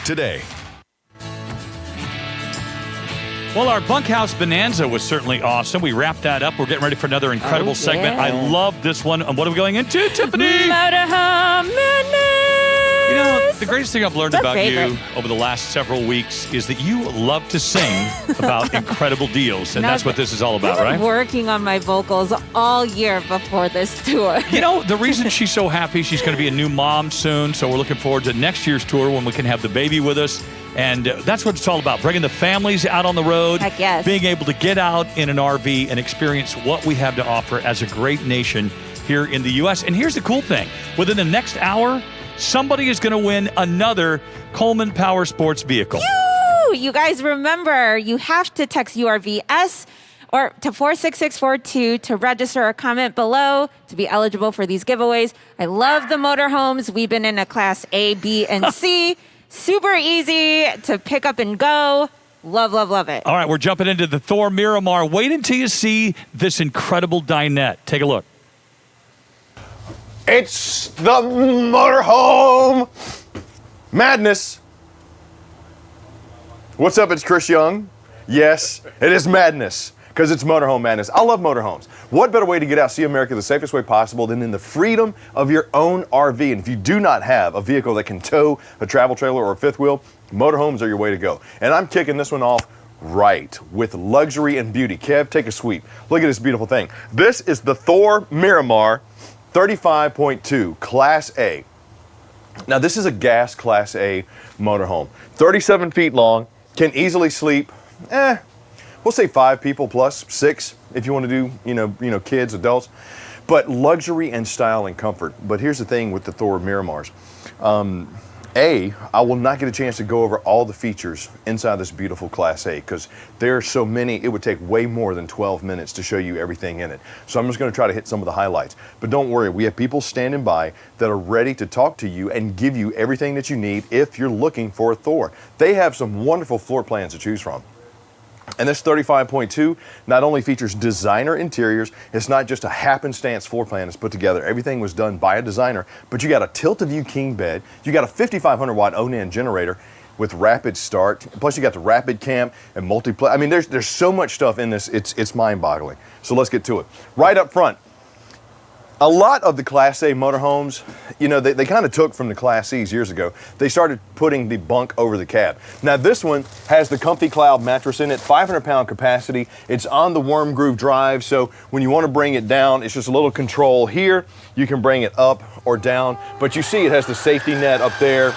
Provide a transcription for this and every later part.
Today. Well, our bunkhouse bonanza was certainly awesome. We wrapped that up. We're getting ready for another incredible segment. I love this one. And what are we going into, Tiffany? Motorhome madness. You know, the greatest thing I've learned about you over the last several weeks is that you love to sing about incredible deals. And that's what this is all about, right? I've been working on my vocals all year before this tour. You know, the reason she's so happy, she's going to be a new mom soon. So we're looking forward to next year's tour when we can have the baby with us. And that's what it's all about, bringing the families out on the road, Heck yes. Being able to get out in an RV and experience what we have to offer as a great nation here in the U.S. And here's the cool thing. Within the next hour, somebody is going to win another Coleman Power Sports vehicle. You guys remember, you have to text URVS or to 46642 to register or comment below to be eligible for these giveaways. I love the motorhomes. We've been in a class A, B, and C. Super easy to pick up and go. Love, love, love it. All right, we're jumping into the Thor Miramar. Wait until you see this incredible dinette. Take a look. It's the Motorhome madness. What's up? It's Chris Young. Yes, it is madness because it's Motorhome madness. I love motorhomes. What better way to get out, see America the safest way possible than in the freedom of your own RV? And if you do not have a vehicle that can tow a travel trailer or a fifth wheel, motorhomes are your way to go. And I'm kicking this one off right with luxury and beauty. Kev, take a sweep. Look at this beautiful thing. This is the Thor Miramar 35.2 Class A. Now this is a gas Class A motorhome. 37 feet long, can easily sleep, we'll say 5 people plus 6 if you want to do, you know, kids, adults. But luxury and style and comfort. But here's the thing with the Thor Miramars. I will not get a chance to go over all the features inside this beautiful Class A because there are so many, it would take way more than 12 minutes to show you everything in it. So I'm just going to try to hit some of the highlights. But don't worry, we have people standing by that are ready to talk to you and give you everything that you need if you're looking for a Thor. They have some wonderful floor plans to choose from. And this 35.2 not only features designer interiors, it's not just a happenstance floor plan that's put together. Everything was done by a designer, but you got a tilt-a-view king bed, you got a 5,500 watt Onan generator with rapid start, plus you got the rapid cam and multiplay. I mean, there's so much stuff in this, it's mind-boggling. So let's get to it. Right up front, a lot of the Class A motorhomes, you know, they kind of took from the Class C's years ago. They started putting the bunk over the cab. Now this one has the Comfy Cloud mattress in it, 500-pound capacity. It's on the worm groove drive, so when you want to bring it down, it's just a little control here. You can bring it up or down, but you see it has the safety net up there.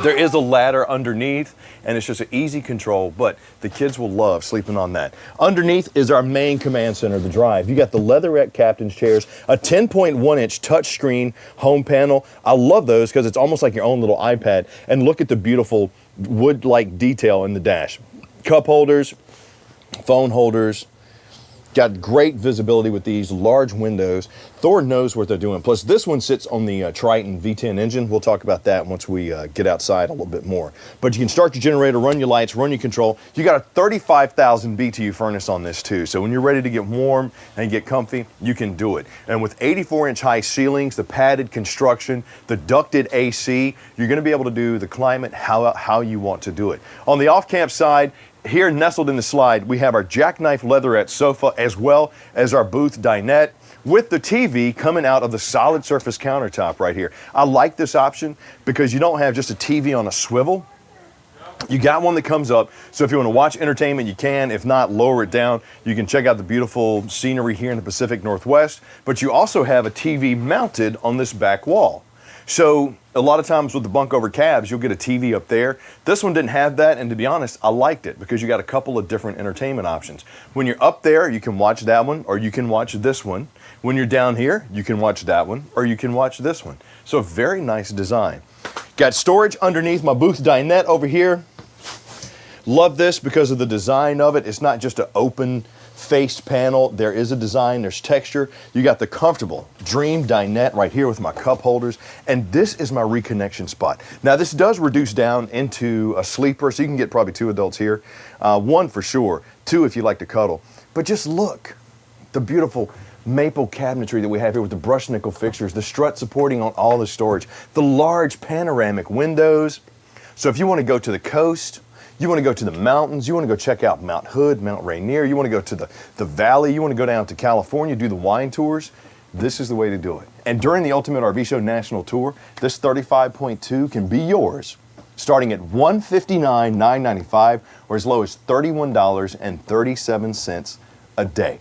There is a ladder underneath, and it's just an easy control, but the kids will love sleeping on that. Underneath is our main command center, the drive. You got the leatherette captain's chairs, a 10.1-inch touchscreen home panel. I love those because it's almost like your own little iPad. And look at the beautiful wood-like detail in the dash. Cup holders, phone holders. Got great visibility with these large windows. Thor knows what they're doing. Plus, this one sits on the Triton V10 engine. We'll talk about that once we get outside a little bit more. But you can start your generator, run your lights, run your control. You got a 35,000 BTU furnace on this too. So when you're ready to get warm and get comfy, you can do it. And with 84-inch high ceilings, the padded construction, the ducted AC, you're going to be able to do the climate how you want to do it. On the off-camp side, here nestled in the slide, we have our jackknife leatherette sofa as well as our booth dinette with the TV coming out of the solid surface countertop right here. I like this option because you don't have just a TV on a swivel. You got one that comes up, so if you want to watch entertainment, you can. If not, lower it down. You can check out the beautiful scenery here in the Pacific Northwest, but you also have a TV mounted on this back wall. So a lot of times with the bunk over cabs, you'll get a TV up there. This one didn't have that, and to be honest, I liked it because you got a couple of different entertainment options. When you're up there, you can watch that one, or you can watch this one. When you're down here, you can watch that one, or you can watch this one. So a very nice design. Got storage underneath my booth dinette over here. Love this because of the design of it. It's not just an open faced panel. There is a design, there's texture. You got the comfortable Dream dinette right here with my cup holders, and this is my reconnection spot. Now this does reduce down into a sleeper, so you can get probably 2 adults here. 1 for sure, 2 if you like to cuddle. But just look, the beautiful maple cabinetry that we have here with the brushed nickel fixtures, the strut supporting on all the storage, the large panoramic windows, So if you want to go to the coast, you want to go to the mountains, you want to go check out Mount Hood, Mount Rainier, you want to go to the valley, you want to go down to California, do the wine tours, this is the way to do it. And during the Ultimate RV Show National Tour, this 35.2 can be yours, starting at $159,995 or as low as $31.37 a day.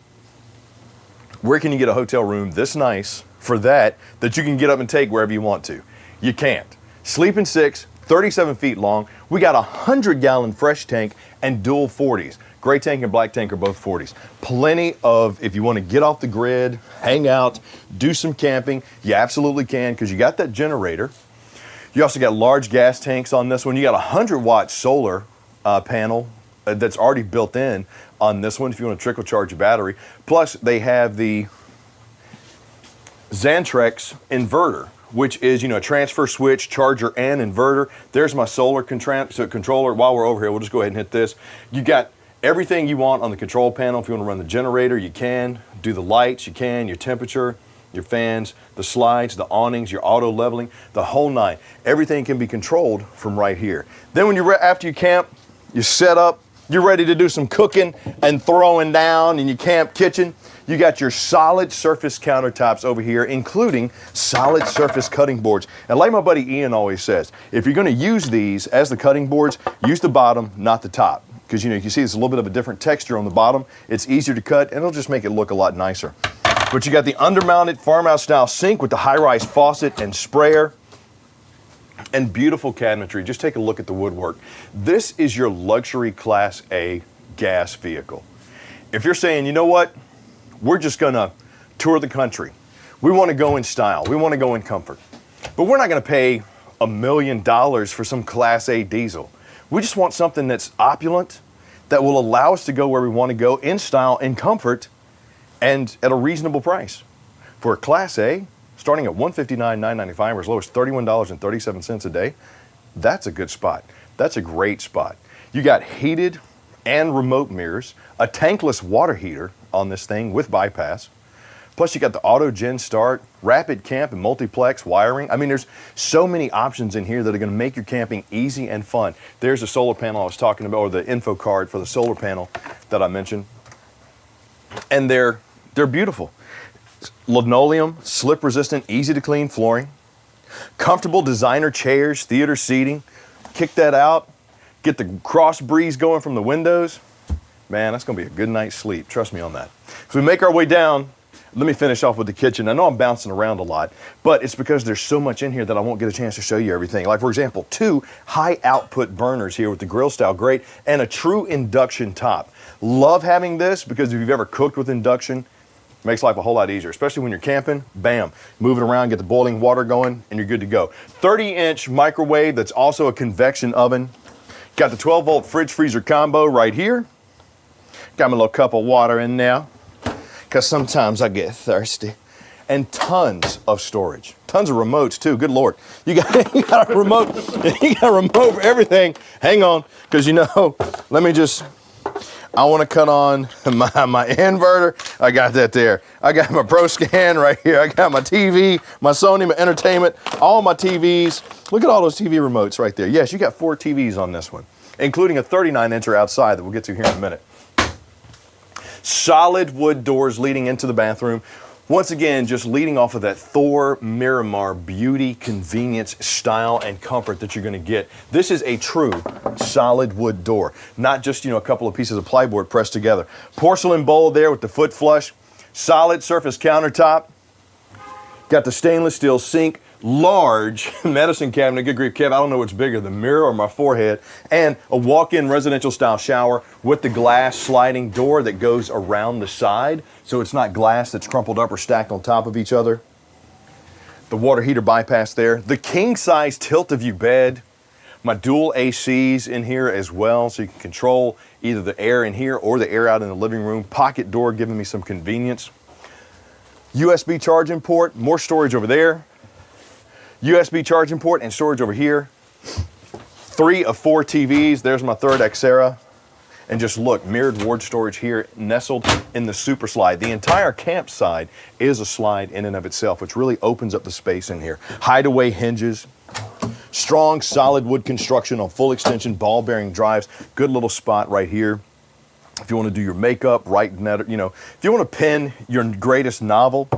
Where can you get a hotel room this nice for that you can get up and take wherever you want to? You can't. Sleeping 6, 37 feet long. We got a 100-gallon fresh tank and dual 40s. Gray tank and black tank are both 40s. Plenty of, if you want to get off the grid, hang out, do some camping, you absolutely can because you got that generator. You also got large gas tanks on this one. You got a 100-watt solar panel that's already built in on this one if you want to trickle charge your battery. Plus, they have the Xantrex inverter, which is, a transfer switch, charger, and inverter. There's my solar controller. While we're over here, we'll just go ahead and hit this. You got everything you want on the control panel. If you want to run the generator, you can. Do the lights, you can. Your temperature, your fans, the slides, the awnings, your auto leveling, the whole nine. Everything can be controlled from right here. Then when after you camp, you set up, you're ready to do some cooking and throwing down in your camp kitchen. You got your solid surface countertops over here, including solid surface cutting boards. And like my buddy Ian always says, if you're going to use these as the cutting boards, use the bottom, not the top. Because you can see it's a little bit of a different texture on the bottom. It's easier to cut, and it'll just make it look a lot nicer. But you got the undermounted farmhouse style sink with the high-rise faucet and sprayer. And beautiful cabinetry. Just take a look at the woodwork. This is your luxury Class A gas vehicle. If you're saying, you know what, we're just gonna tour the country. We wanna go in style, we wanna go in comfort. But we're not gonna pay $1 million for some Class A diesel. We just want something that's opulent, that will allow us to go where we wanna go in style, in comfort, and at a reasonable price. For a Class A, starting at $159,995 or as low as $31.37 a day, that's a good spot. That's a great spot. You got heated and remote mirrors, a tankless water heater on this thing with bypass. Plus you got the auto gen start, rapid camp and multiplex wiring. I mean, there's so many options in here that are gonna make your camping easy and fun. There's a solar panel I was talking about, or the info card for the solar panel that I mentioned. And they're beautiful. Linoleum, slip resistant, easy to clean flooring, comfortable designer chairs, theater seating. Kick that out, get the cross breeze going from the windows. Man, that's gonna be a good night's sleep, trust me on that. So we make our way down, let me finish off with the kitchen. I know I'm bouncing around a lot, but it's because there's so much in here that I won't get a chance to show you everything. Like for example, 2 high output burners here with the grill style grate and a true induction top. Love having this because if you've ever cooked with induction, makes life a whole lot easier, especially when you're camping. Bam, move it around, get the boiling water going, and you're good to go. 30-inch microwave that's also a convection oven. Got the 12-volt fridge freezer combo right here. Got my little cup of water in there, because sometimes I get thirsty. And tons of storage. Tons of remotes too, good Lord. You got a remote, you got a remote for everything. Hang on, because let me just, I want to cut on my inverter. I got that there. I got my Pro Scan right here. I got my TV, my Sony, my entertainment, all my TVs. Look at all those TV remotes right there. Yes, you got 4 TVs on this one, including a 39-incher outside that we'll get to here in a minute. Solid wood doors leading into the bathroom. Once again, just leading off of that Thor Miramar beauty, convenience, style, and comfort that you're gonna get. This is a true solid wood door, not just a couple of pieces of plywood pressed together. Porcelain bowl there with the foot flush, solid surface countertop, got the stainless steel sink, large medicine cabinet. Good grief, Kev, I don't know what's bigger, the mirror or my forehead, and a walk-in residential style shower with the glass sliding door that goes around the side, so it's not glass that's crumpled up or stacked on top of each other. The water heater bypass there. The king-size tilt-a-view bed. My dual ACs in here as well, so you can control either the air in here or the air out in the living room. Pocket door giving me some convenience. USB charging port, more storage over there. USB charging port and storage over here. 3 of 4 TVs. There's my third Xera. And just look, mirrored ward storage here nestled in the super slide. The entire campsite is a slide in and of itself, which really opens up the space in here. Hideaway hinges, Strong, solid wood construction on full extension, ball bearing drives. Good little spot right here. If you want to do your makeup, write, you know, if you want to pen your greatest novel,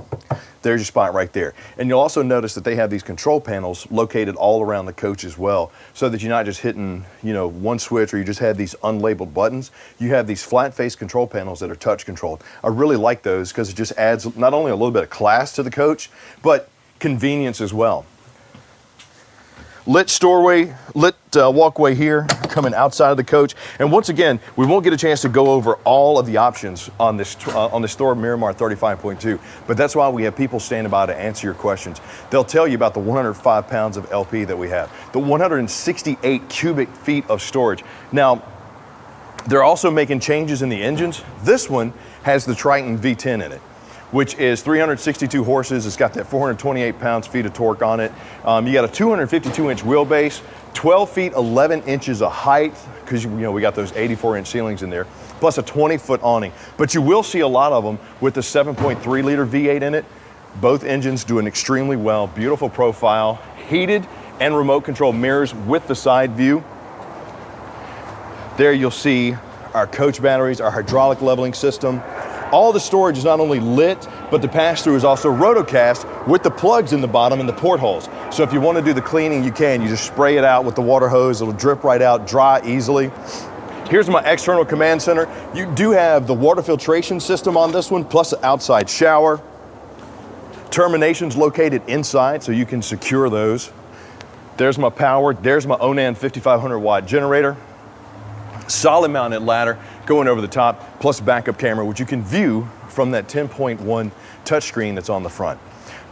there's your spot right there. And you'll also notice that they have these control panels located all around the coach as well, so that you're not just hitting, you know, one switch or you just have these unlabeled buttons. You have these flat face control panels that are touch controlled. I really like those because it just adds not only a little bit of class to the coach, but convenience as well. Lit walkway here, coming outside of the coach. And once again, we won't get a chance to go over all of the options on this Thor Miramar 35.2, but that's why we have people standing by to answer your questions. They'll tell you about the 105 pounds of LP that we have, the 168 cubic feet of storage. Now, they're also making changes in the engines. This one has the Triton V10 in it, which is 362 horses. It's got that 428 pounds-feet of torque on it. You got a 252-inch wheelbase, 12 feet 11 inches of height, because you know we got those 84-inch ceilings in there, plus a 20-foot awning. But you will see a lot of them with the 7.3-liter V8 in it. Both engines doing extremely well. Beautiful profile, heated and remote control mirrors with the side view. There you'll see our coach batteries, our hydraulic leveling system. All the storage is not only lit, but the pass-through is also rotocast with the plugs in the bottom and the portholes. So if you want to do the cleaning, you can. You just spray it out with the water hose. It'll drip right out, dry easily. Here's my external command center. You do have the water filtration system on this one, plus an outside shower. Terminations located inside, so you can secure those. There's my power. There's my Onan 5500 watt generator. Solid mounted ladder going over the top, plus backup camera, which you can view from that 10.1 touchscreen that's on the front.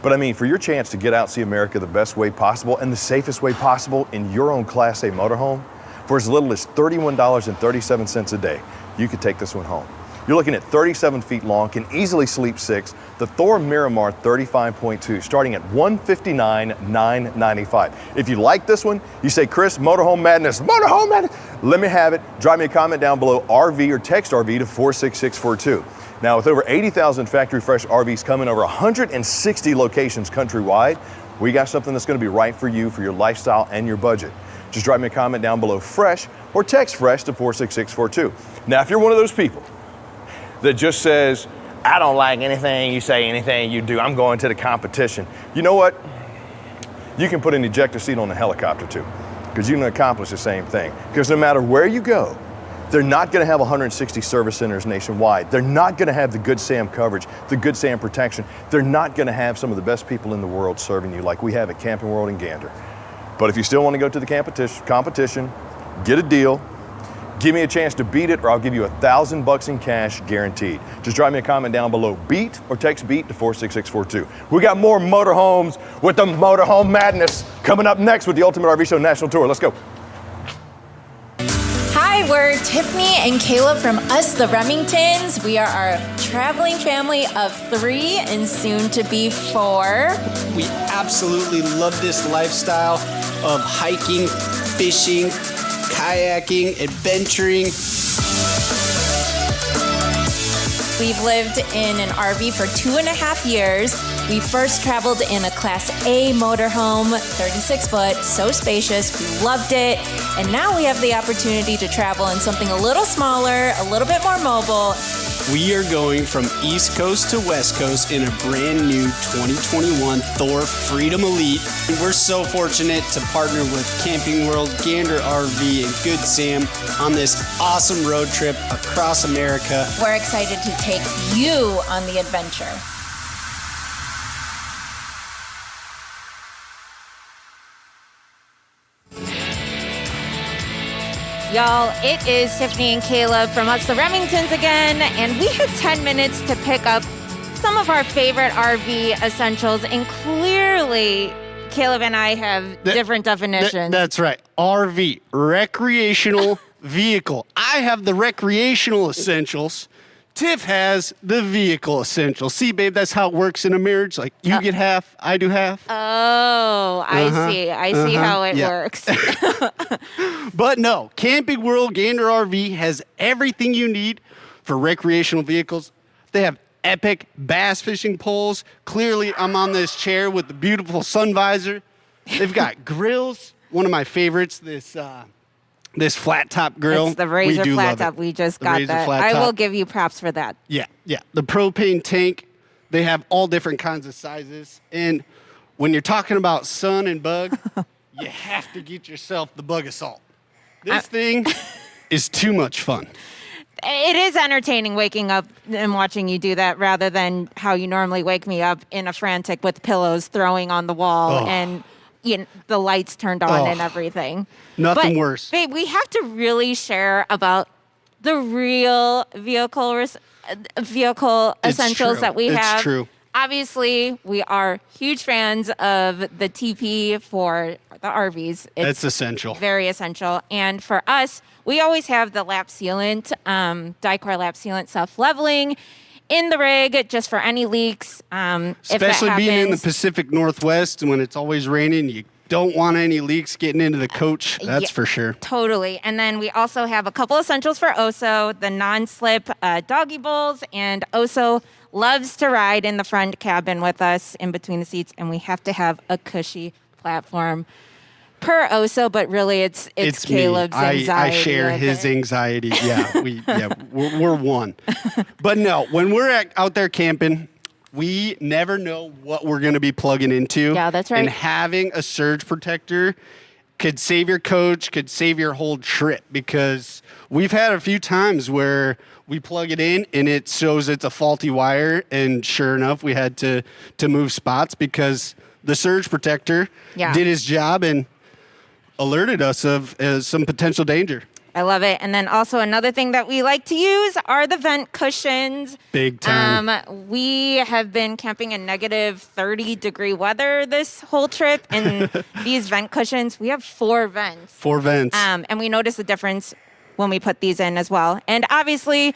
But I mean, for your chance to get out and see America the best way possible and the safest way possible in your own Class A motorhome, for as little as $31.37 a day, you could take this one home. You're looking at 37 feet long, can easily sleep 6, the Thor Miramar 35.2, starting at $159,995. If you like this one, you say, Chris, Motorhome Madness, Motorhome Madness, let me have it. Drop me a comment down below, RV, or text RV to 46642. Now, with over 80,000 factory fresh RVs coming over 160 locations countrywide, we got something that's gonna be right for you, for your lifestyle and your budget. Just drop me a comment down below, fresh, or text fresh to 46642. Now, if you're one of those people that just says, I don't like anything you say, anything you do, I'm going to the competition. You know what? You can put an ejector seat on a helicopter too, because you can accomplish the same thing. Because no matter where you go, they're not gonna have 160 service centers nationwide. They're not gonna have the Good Sam coverage, the Good Sam protection. They're not gonna have some of the best people in the world serving you like we have at Camping World in Gander. But if you still wanna go to the competition, get a deal, give me a chance to beat it, or I'll give you $1,000 in cash guaranteed. Just drop me a comment down below, BEAT, or text BEAT to 46642. We got more motorhomes with the Motorhome Madness coming up next with the Ultimate RV Show National Tour. Let's go. Hi, we're Tiffany and Kayla from Us the Remingtons. We are our traveling family of 3 and soon to be 4. We absolutely love this lifestyle of hiking, fishing, kayaking, adventuring. We've lived in an RV for 2.5 years. We first traveled in a Class A motorhome, 36 foot, so spacious. We loved it. And now we have the opportunity to travel in something a little smaller, a little bit more mobile. We are going from East Coast to West Coast in a brand new 2021 Thor Freedom Elite. We're so fortunate to partner with Camping World, Gander RV, and Good Sam on this awesome road trip across America. We're excited to take you on the adventure. Y'all, it is Tiffany and Caleb from Us the Remingtons again, and we had 10 minutes to pick up some of our favorite RV essentials, and clearly Caleb and I have different definitions. That's right. RV, recreational vehicle. I have the recreational essentials. Tiff has the vehicle essentials. See, babe, that's how it works in a marriage. Like, you get half, I do half. Oh, I see. I see how it works. But no, Camping World Gander RV has everything you need for recreational vehicles. They have epic bass fishing poles. Clearly, I'm on this chair with the beautiful sun visor. They've got grills. one of my favorites, this flat top grill. It's the Razor We do flat love it. top. We just The got Razor that. flat I top. will give you props for that. Yeah. The propane tank, they have all different kinds of sizes. And when you're talking about sun and bug, you have to get yourself the Bug Assault. This thing is too much fun. It is entertaining waking up and watching you do that rather than how you normally wake me up in a frantic with pillows throwing on the wall and the lights turned on and everything. Nothing But, worse. Babe, we have to really share about the real vehicle essentials true. that we It's have. true. Obviously, we are huge fans of the TP for the RVs. It's essential. Very essential. And for us, we always have the lap sealant, Dicor lap sealant self-leveling in the rig just for any leaks. Especially if it being in the happens. Pacific Northwest and when it's always raining, you don't want any leaks getting into the coach. That's Yeah, for sure. Totally. And then we also have a couple essentials for Oso, the non-slip doggy bowls, and Oso loves to ride in the front cabin with us in between the seats, and we have to have a cushy platform per Oso, but really it's Caleb's me. anxiety. I share of his it. anxiety. Yeah, we're one. But no, when we're out there camping, we never know what we're going to be plugging into. Yeah, that's right. And having a surge protector could save your coach, could save your whole trip, because we've had a few times where we plug it in and it shows it's a faulty wire, and sure enough, we had to move spots because the surge protector did his job and alerted us of some potential danger. I love it. And then also another thing that we like to use are the vent cushions. Big time. We have been camping in negative 30-degree weather this whole trip, and these vent cushions, we have 4 vents. 4 vents. And we notice the difference when we put these in as well. And obviously,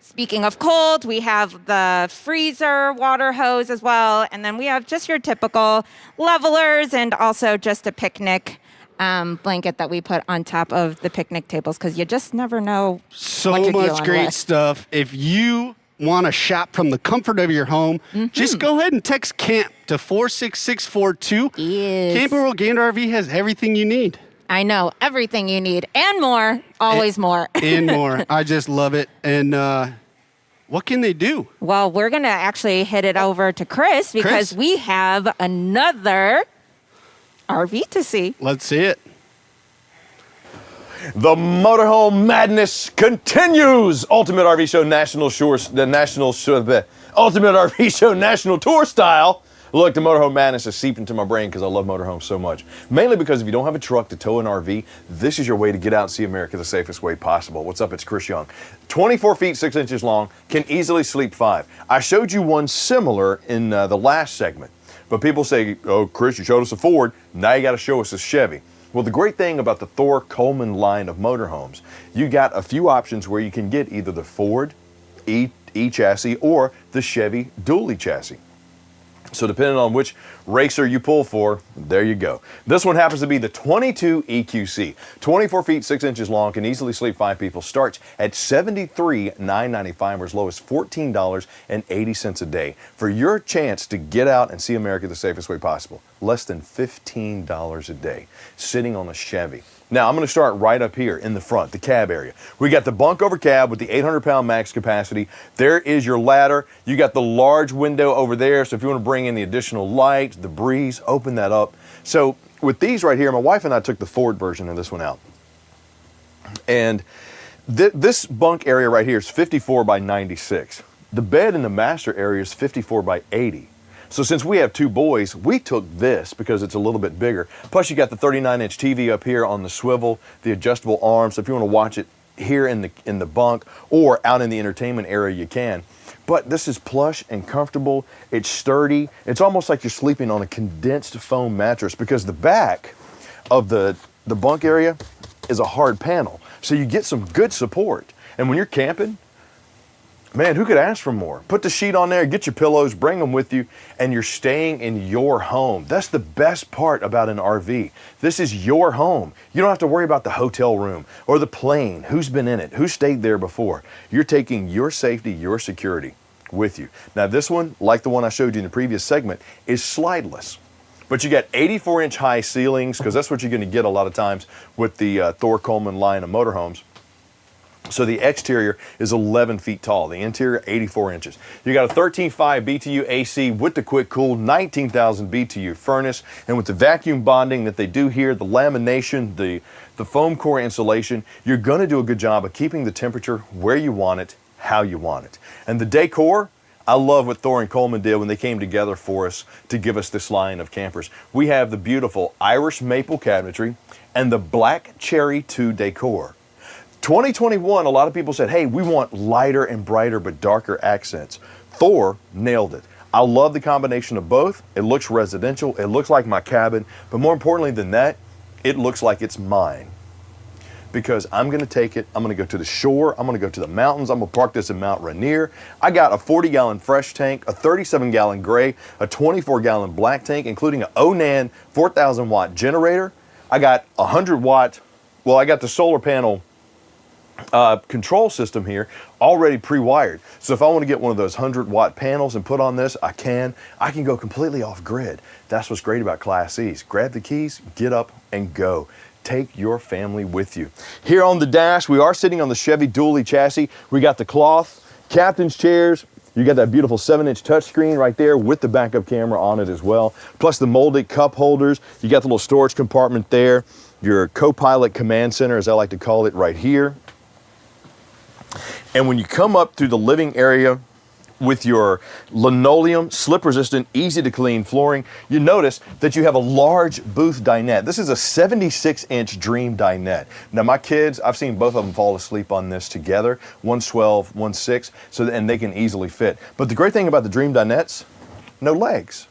speaking of cold, we have the freezer water hose as well. And then we have just your typical levelers and also just a picnic blanket that we put on top of the picnic tables, because you just never know So what you're much dealing great with. stuff. If you want to shop from the comfort of your home, just go ahead and text CAMP to 46642. Yes. Camping World Gander RV has everything you need. I know, everything you need and more, always more. And more. I just love it. And what can they do? Well, we're going to actually hit it over to Chris because Chris? we have another RV to see. Let's see it. The Motorhome madness continues. Ultimate RV Show National Ultimate RV Show National Tour style. Look, the Motorhome madness is seeped into my brain because I love motorhomes so much. Mainly because if you don't have a truck to tow an RV, this is your way to get out and see America the safest way possible. What's up? It's Chris Young. 24 feet 6 inches long, can easily sleep 5. I showed you one similar in the last segment, but people say, "Oh, Chris, you showed us a Ford. Now you got to show us a Chevy." Well, the great thing about the Thor Coleman line of motorhomes, you got a few options where you can get either the Ford E-chassis or the Chevy dually chassis. So depending on which racer you pull for, there you go. This one happens to be the 22 EQC. 24 feet 6 inches long, can easily sleep 5 people. Starts at $73,995 or as low as $14.80 a day. For your chance to get out and see America the safest way possible, less than $15 a day, sitting on a Chevy. Now, I'm going to start right up here in the front, the cab area. We got the bunk over cab with the 800-pound max capacity. There is your ladder. You got the large window over there, so if you want to bring in the additional light, the breeze, open that up. So with these right here, my wife and I took the Ford version of this one out. And this bunk area right here is 54 by 96. The bed in the master area is 54 by 80. So since we have 2 boys, we took this because it's a little bit bigger. Plus you got the 39-inch TV up here on the swivel, the adjustable arms. So if you want to watch it here in the bunk or out in the entertainment area, you can. But this is plush and comfortable. It's sturdy. It's almost like you're sleeping on a condensed foam mattress because the back of the bunk area is a hard panel. So you get some good support. And when you're camping, man, who could ask for more? Put the sheet on there, get your pillows, bring them with you, and you're staying in your home. That's the best part about an RV. This is your home. You don't have to worry about the hotel room or the plane, who's been in it, who stayed there before. You're taking your safety, your security with you. Now this one, like the one I showed you in the previous segment, is slideless. But you got 84-inch high ceilings, because that's what you're going to get a lot of times with the Thor Coleman line of motorhomes. So the exterior is 11 feet tall, the interior 84 inches. You got a 13.5 BTU AC with the quick cool, 19,000 BTU furnace, and with the vacuum bonding that they do here, the lamination, the foam core insulation, you're gonna do a good job of keeping the temperature where you want it, how you want it. And the decor, I love what Thor and Coleman did when they came together for us to give us this line of campers. We have the beautiful Irish maple cabinetry and the black cherry 2 decor. 2021, a lot of people said, hey, we want lighter and brighter but darker accents. Thor nailed it. I love the combination of both. It looks residential, it looks like my cabin, but more importantly than that, it looks like it's mine. Because I'm gonna take it, I'm gonna go to the shore, I'm gonna go to the mountains, I'm gonna park this in Mount Rainier. I got a 40-gallon fresh tank, a 37-gallon gray, a 24-gallon black tank, including an Onan 4,000-watt generator. I got 100-watt, well, I got the solar panel control system here already pre-wired. So if I want to get one of those 100-watt panels and put on this, I can go completely off grid. That's what's great about Class C's. Grab the keys, get up and go. Take your family with you. Here on the dash, we are sitting on the Chevy dually chassis. We got the cloth, captain's chairs. You got that beautiful 7-inch touchscreen right there with the backup camera on it as well. Plus the molded cup holders. You got the little storage compartment there. Your co-pilot command center, as I like to call it, right here. And when you come up through the living area with your linoleum, slip-resistant, easy-to-clean flooring, you notice that you have a large booth dinette. This is a 76-inch Dream dinette. Now, my kids, I've seen both of them fall asleep on this together. One's 12, one's 6, and they can easily fit. But the great thing about the Dream dinettes, no legs.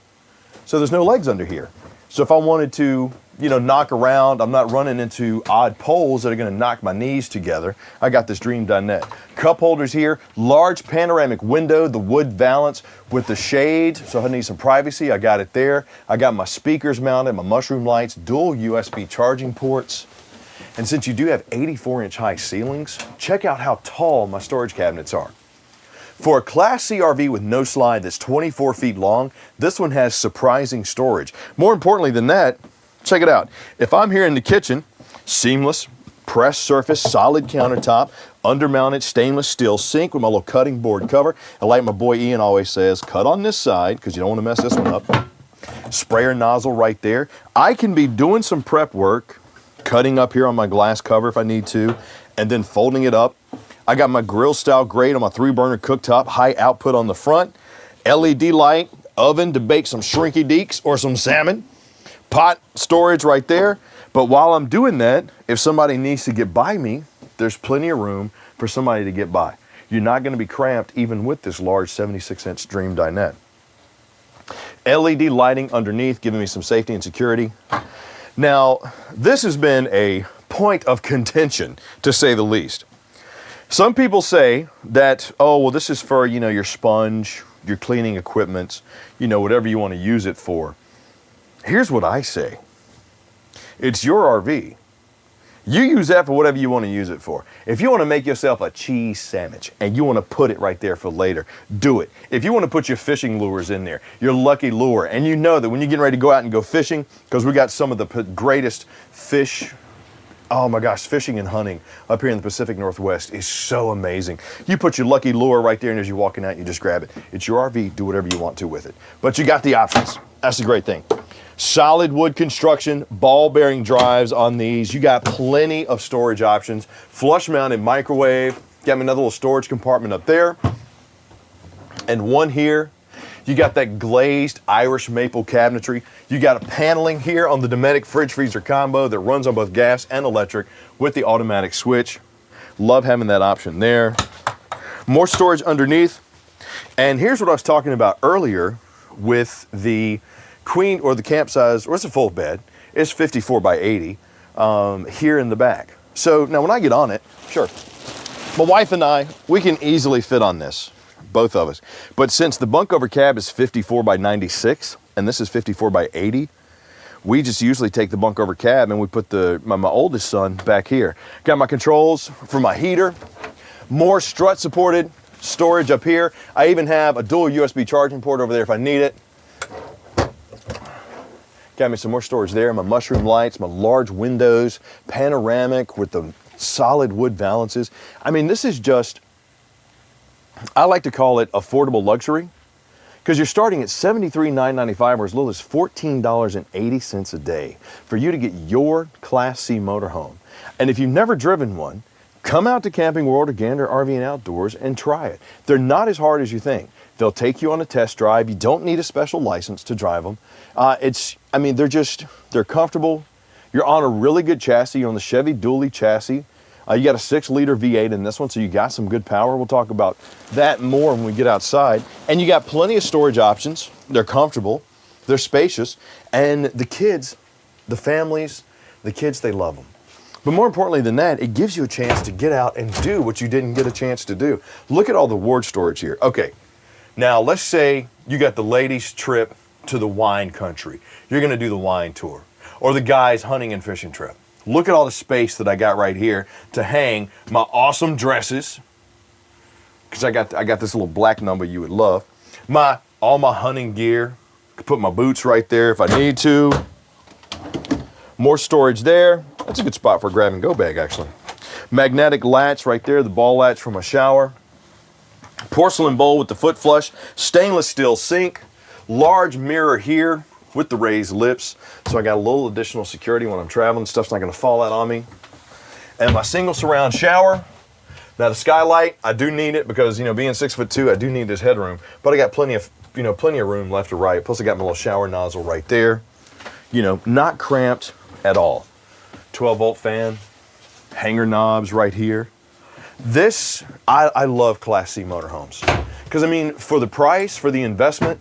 So there's no legs under here. So if I wanted to, knock around, I'm not running into odd poles that are gonna knock my knees together. I got this Dream dinette. Cup holders here, large panoramic window, the wood valance with the shade, so if I need some privacy, I got it there. I got my speakers mounted, my mushroom lights, dual USB charging ports. And since you do have 84-inch high ceilings, check out how tall my storage cabinets are. For a Class C RV with no slide that's 24 feet long, this one has surprising storage. More importantly than that, check it out. If I'm here in the kitchen, seamless, pressed surface, solid countertop, undermounted stainless steel sink with my little cutting board cover. And like my boy Ian always says, cut on this side because you don't want to mess this one up. Sprayer nozzle right there. I can be doing some prep work, cutting up here on my glass cover if I need to, and then folding it up. I got my grill style grate on my 3-burner cooktop, high output on the front, LED light, oven to bake some shrinky deeks or some salmon, pot storage right there. But while I'm doing that, if somebody needs to get by me, there's plenty of room for somebody to get by. You're not going to be cramped even with this large 76-inch Dream dinette. LED lighting underneath, giving me some safety and security. Now, this has been a point of contention, to say the least. Some people say that, oh, well, this is for, your sponge, your cleaning equipment, whatever you want to use it for. Here's what I say. It's your RV. You use that for whatever you want to use it for. If you want to make yourself a cheese sandwich and you want to put it right there for later, do it. If you want to put your fishing lures in there, your lucky lure, and you know that when you're getting ready to go out and go fishing, because we got some of the greatest fish, oh my gosh, fishing and hunting up here in the Pacific Northwest is so amazing. You put your lucky lure right there, and as you're walking out, you just grab it. It's your RV, do whatever you want to with it. But you got the options. That's the great thing. Solid wood construction, ball bearing drives on these. You got plenty of storage options. Flush mounted microwave. Got me another little storage compartment up there. And one here. You got that glazed Irish maple cabinetry. You got a paneling here on the Dometic fridge freezer combo that runs on both gas and electric with the automatic switch. Love having that option there. More storage underneath. And here's what I was talking about earlier with the queen or the camp size, or it's a full bed. It's 54 by 80 here in the back. So now when I get on it, sure, my wife and I, we can easily fit on this, both of us. But since the bunk over cab is 54 by 96 and this is 54 by 80, we just usually take the bunk over cab and we put my oldest son back here. Got my controls for my heater, more strut supported storage up here. I even have a dual USB charging port over there if I need it. Got me some more storage there. My mushroom lights, my large windows, panoramic with the solid wood valances. I mean, this is just, I like to call it affordable luxury, because you're starting at $73,995 or as little as $14.80 a day for you to get your Class C motorhome. And if you've never driven one, come out to Camping World or Gander RV and Outdoors and try it. They're not as hard as you think. They'll take you on a test drive. You don't need a special license to drive them. They're comfortable. You're on a really good chassis. You're on the Chevy dually chassis. You got a 6-liter V8 in this one, so you got some good power. We'll talk about that more when we get outside. And you got plenty of storage options. They're comfortable. They're spacious. And the kids, the families, the kids, they love them. But more importantly than that, it gives you a chance to get out and do what you didn't get a chance to do. Look at all the ward storage here. Okay, now let's say you got the ladies' trip to the wine country. You're going to do the wine tour. Or the guys' hunting and fishing trip. Look at all the space that I got right here to hang my awesome dresses, because I got this little black number you would love. All my hunting gear. Could put my boots right there if I need to. More storage there. That's a good spot for a grab and go bag, actually. Magnetic latch right there, the ball latch for my shower. Porcelain bowl with the foot flush. Stainless steel sink. Large mirror here with the raised lips, so I got a little additional security when I'm traveling. Stuff's not going to fall out on me. And my single surround shower. Now the skylight, I do need it because, being 6'2", I do need this headroom. But I got plenty of room left to right. Plus I got my little shower nozzle right there. Not cramped at all. 12-volt fan, hanger knobs right here. This, I love Class C motorhomes. Because for the price, for the investment,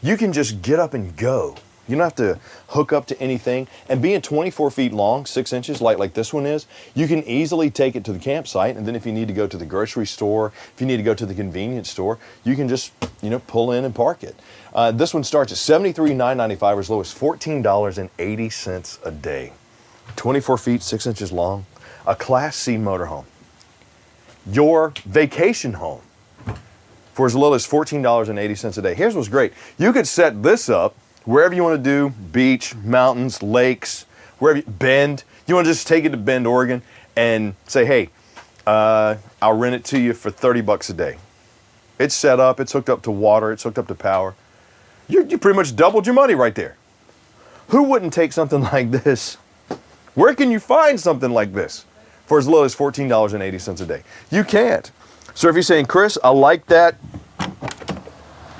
you can just get up and go. You don't have to hook up to anything. And being 24 feet long, 6 inches, like this one is, you can easily take it to the campsite. And then if you need to go to the grocery store, if you need to go to the convenience store, you can just, pull in and park it. This one starts at $73,995 or as low as $14.80 a day. 24 feet, 6 inches long, a Class C motorhome. Your vacation home for as little as $14.80 a day. Here's what's great. You could set this up wherever you want to do, beach, mountains, lakes, wherever Bend. You want to just take it to Bend, Oregon, and say, hey, I'll rent it to you for $30 a day. It's set up, it's hooked up to water, it's hooked up to power. You pretty much doubled your money right there. Who wouldn't take something like this? Where can you find something like this for as low as $14.80 a day? You can't. So if you're saying, Chris, I like that,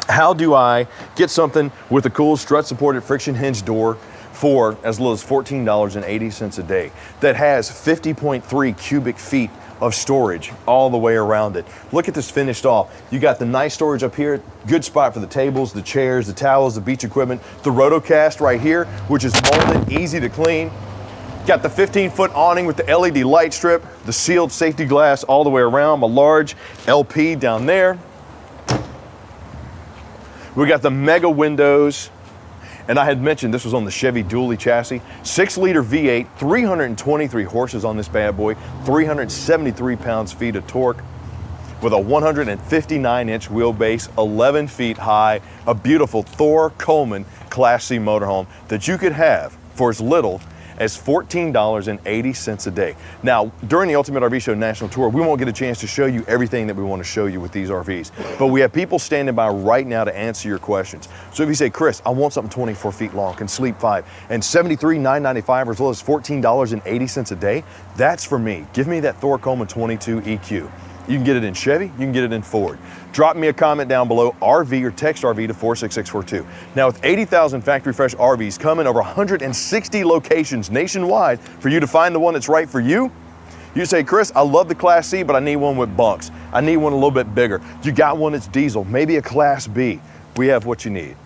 how do I get something with a cool strut-supported friction hinge door for as little as $14.80 a day that has 50.3 cubic feet of storage all the way around it? Look at this finished off. You got the nice storage up here, good spot for the tables, the chairs, the towels, the beach equipment, the rotocast right here, which is molded, easy to clean. Got the 15-foot awning with the LED light strip, the sealed safety glass all the way around, a large LP down there. We got the mega windows, and I had mentioned this was on the Chevy dually chassis. 6-liter V8, 323 horses on this bad boy, 373 pounds-feet of torque, with a 159-inch wheelbase, 11 feet high, a beautiful Thor Coleman Class C motorhome that you could have for as little as $14.80 a day. Now, during the Ultimate RV Show National Tour, we won't get a chance to show you everything that we want to show you with these RVs, but we have people standing by right now to answer your questions. So if you say, Chris, I want something 24 feet long, can sleep 5, and $73,995 or as low as $14.80 a day, that's for me. Give me that Thor Coleman 22 EQ. You can get it in Chevy, you can get it in Ford. Drop me a comment down below, RV, or text RV to 46642. Now with 80,000 factory fresh RVs coming over 160 locations nationwide for you to find the one that's right for you, you say, Chris, I love the Class C, but I need one with bunks. I need one a little bit bigger. You got one that's diesel, maybe a Class B. We have what you need.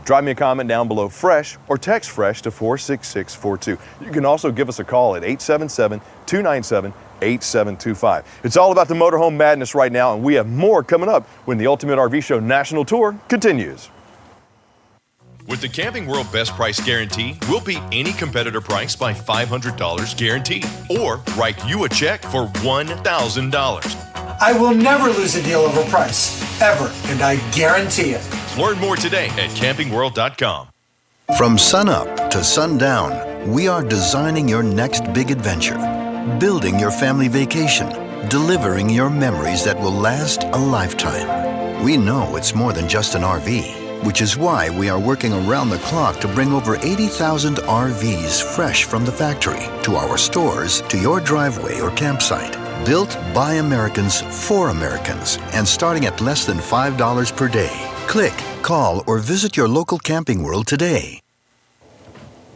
Drop me a comment down below, fresh, or text fresh to 46642. You can also give us a call at 877-297-8725. It's all about the motorhome madness right now, and we have more coming up when the Ultimate RV Show National Tour continues. With the Camping World Best Price Guarantee, we'll beat any competitor price by $500 guaranteed, or write you a check for $1,000. I will never lose a deal over price, ever, and I guarantee it. Learn more today at campingworld.com. From sunup to sundown, we are designing your next big adventure, building your family vacation, delivering your memories that will last a lifetime. We know it's more than just an RV, which is why we are working around the clock to bring over 80,000 RVs fresh from the factory to our stores, to your driveway or campsite. Built by Americans for Americans and starting at less than $5 per day. Click, call, or visit your local Camping World today.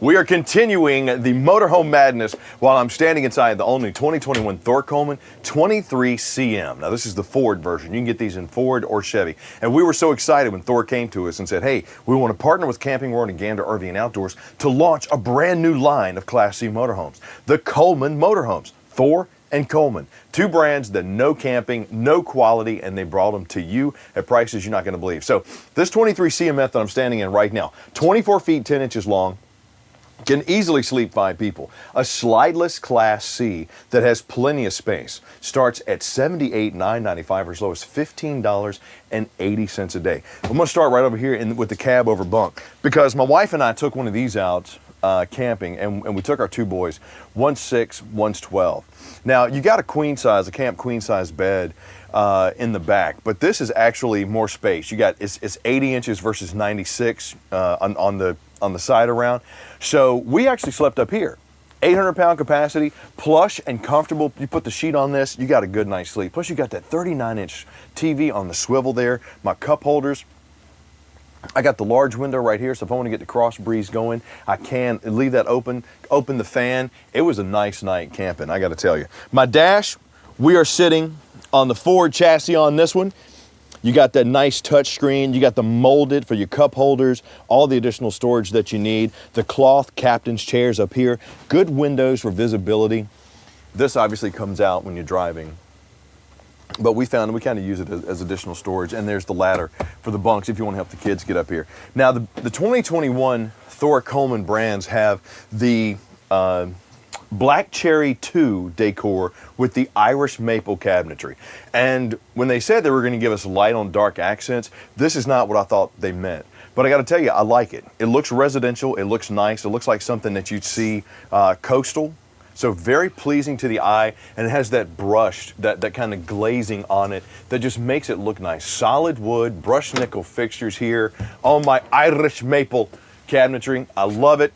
We are continuing the motorhome madness while I'm standing inside the only 2021 Thor Coleman 23CM. Now, this is the Ford version. You can get these in Ford or Chevy. And we were so excited when Thor came to us and said, hey, we want to partner with Camping World and Gander RV and Outdoors to launch a brand new line of Class C motorhomes, the Coleman motorhomes. Thor and Coleman, two brands that know camping, know quality, and they brought them to you at prices you're not going to believe. So this 23CM that I'm standing in right now, 24 feet 10 inches long, can easily sleep 5 people. A slideless Class C that has plenty of space starts at $78,995 or as low as $15.80 a day. I'm going to start right over here with the cab over bunk, because my wife and I took one of these out camping, and we took our 2 boys. One's 6, one's 12. Now, you got a camp queen size bed in the back, but this is actually more space. You got it's 80 inches versus 96 on the side around. So we actually slept up here. 800-pound capacity, plush and comfortable. You put the sheet on this, you got a good night's sleep. Plus you got that 39-inch TV on the swivel there, my cup holders. I got the large window right here, so if I want to get the cross breeze going, I can leave that open the fan. It was a nice night camping, I got to tell you. My dash, we are sitting on the Ford chassis on this one. You got that nice touch screen. You got the molded for your cup holders, all the additional storage that you need. The cloth captain's chairs up here. Good windows for visibility. This obviously comes out when you're driving, but we kind of use it as additional storage. And there's the ladder for the bunks if you want to help the kids get up here. Now, the 2021 Thor Coleman brands have the Black Cherry 2 decor with the Irish maple cabinetry. And when they said they were going to give us light on dark accents, this is not what I thought they meant. But I got to tell you, I like it. It looks residential. It looks nice. It looks like something that you'd see coastal. So very pleasing to the eye, and it has that brushed, that kind of glazing on it that just makes it look nice. Solid wood, brushed nickel fixtures here on my Irish maple cabinetry. I love it.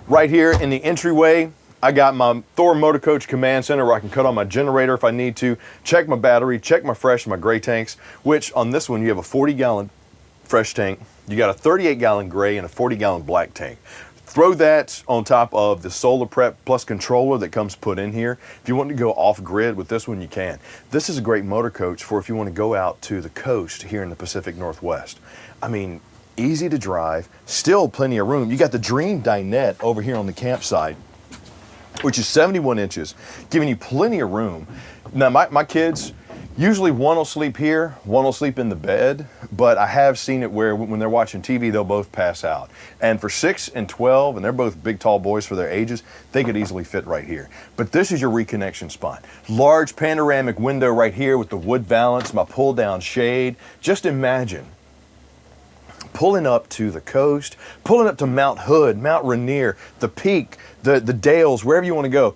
Right here in the entryway, I got my Thor Motor Coach Command Center where I can cut on my generator if I need to, check my battery, check my fresh and my gray tanks, which on this one you have a 40-gallon fresh tank, you got a 38-gallon gray and a 40-gallon black tank. Throw that on top of the Solar Prep Plus controller that comes put in here. If you want to go off-grid with this one, you can. This is a great motor coach for if you want to go out to the coast here in the Pacific Northwest. I mean, easy to drive, still plenty of room. You got the Dream dinette over here on the campsite, which is 71 inches, giving you plenty of room. Now, my kids, usually one will sleep here, one will sleep in the bed, but I have seen it where when they're watching TV, they'll both pass out. And for 6 and 12, and they're both big, tall boys for their ages, they could easily fit right here. But this is your reconnection spot. Large panoramic window right here with the wood valance, my pull-down shade. Just imagine pulling up to the coast, pulling up to Mount Hood, Mount Rainier, the Peak, the Dales, wherever you want to go,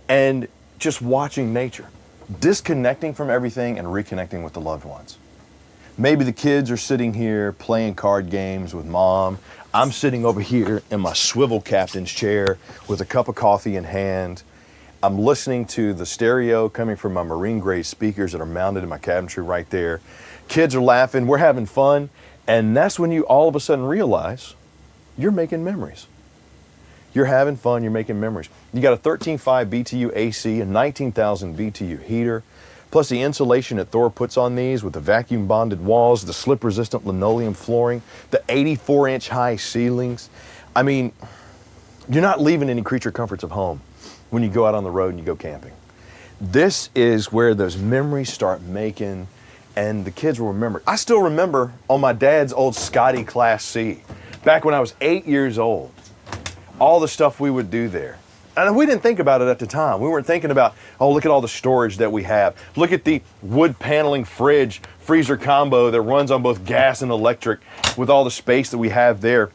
and just watching nature, disconnecting from everything and reconnecting with the loved ones. Maybe the kids are sitting here playing card games with mom. I'm sitting over here in my swivel captain's chair with a cup of coffee in hand. I'm listening to the stereo coming from my marine grade speakers that are mounted in my cabinetry right there. Kids are laughing, we're having fun. And that's when you all of a sudden realize you're making memories. You're having fun, you're making memories. You got a 13.5 BTU AC, a 19,000 BTU heater, plus the insulation that Thor puts on these with the vacuum bonded walls, the slip resistant linoleum flooring, the 84-inch high ceilings. I mean, you're not leaving any creature comforts of home when you go out on the road and you go camping. This is where those memories start making, and the kids will remember. I still remember on my dad's old Scotty Class C, back when I was 8 years old, all the stuff we would do there. And we didn't think about it at the time. We weren't thinking about, oh, look at all the storage that we have. Look at the wood paneling freezer combo that runs on both gas and electric with all the space that we have there.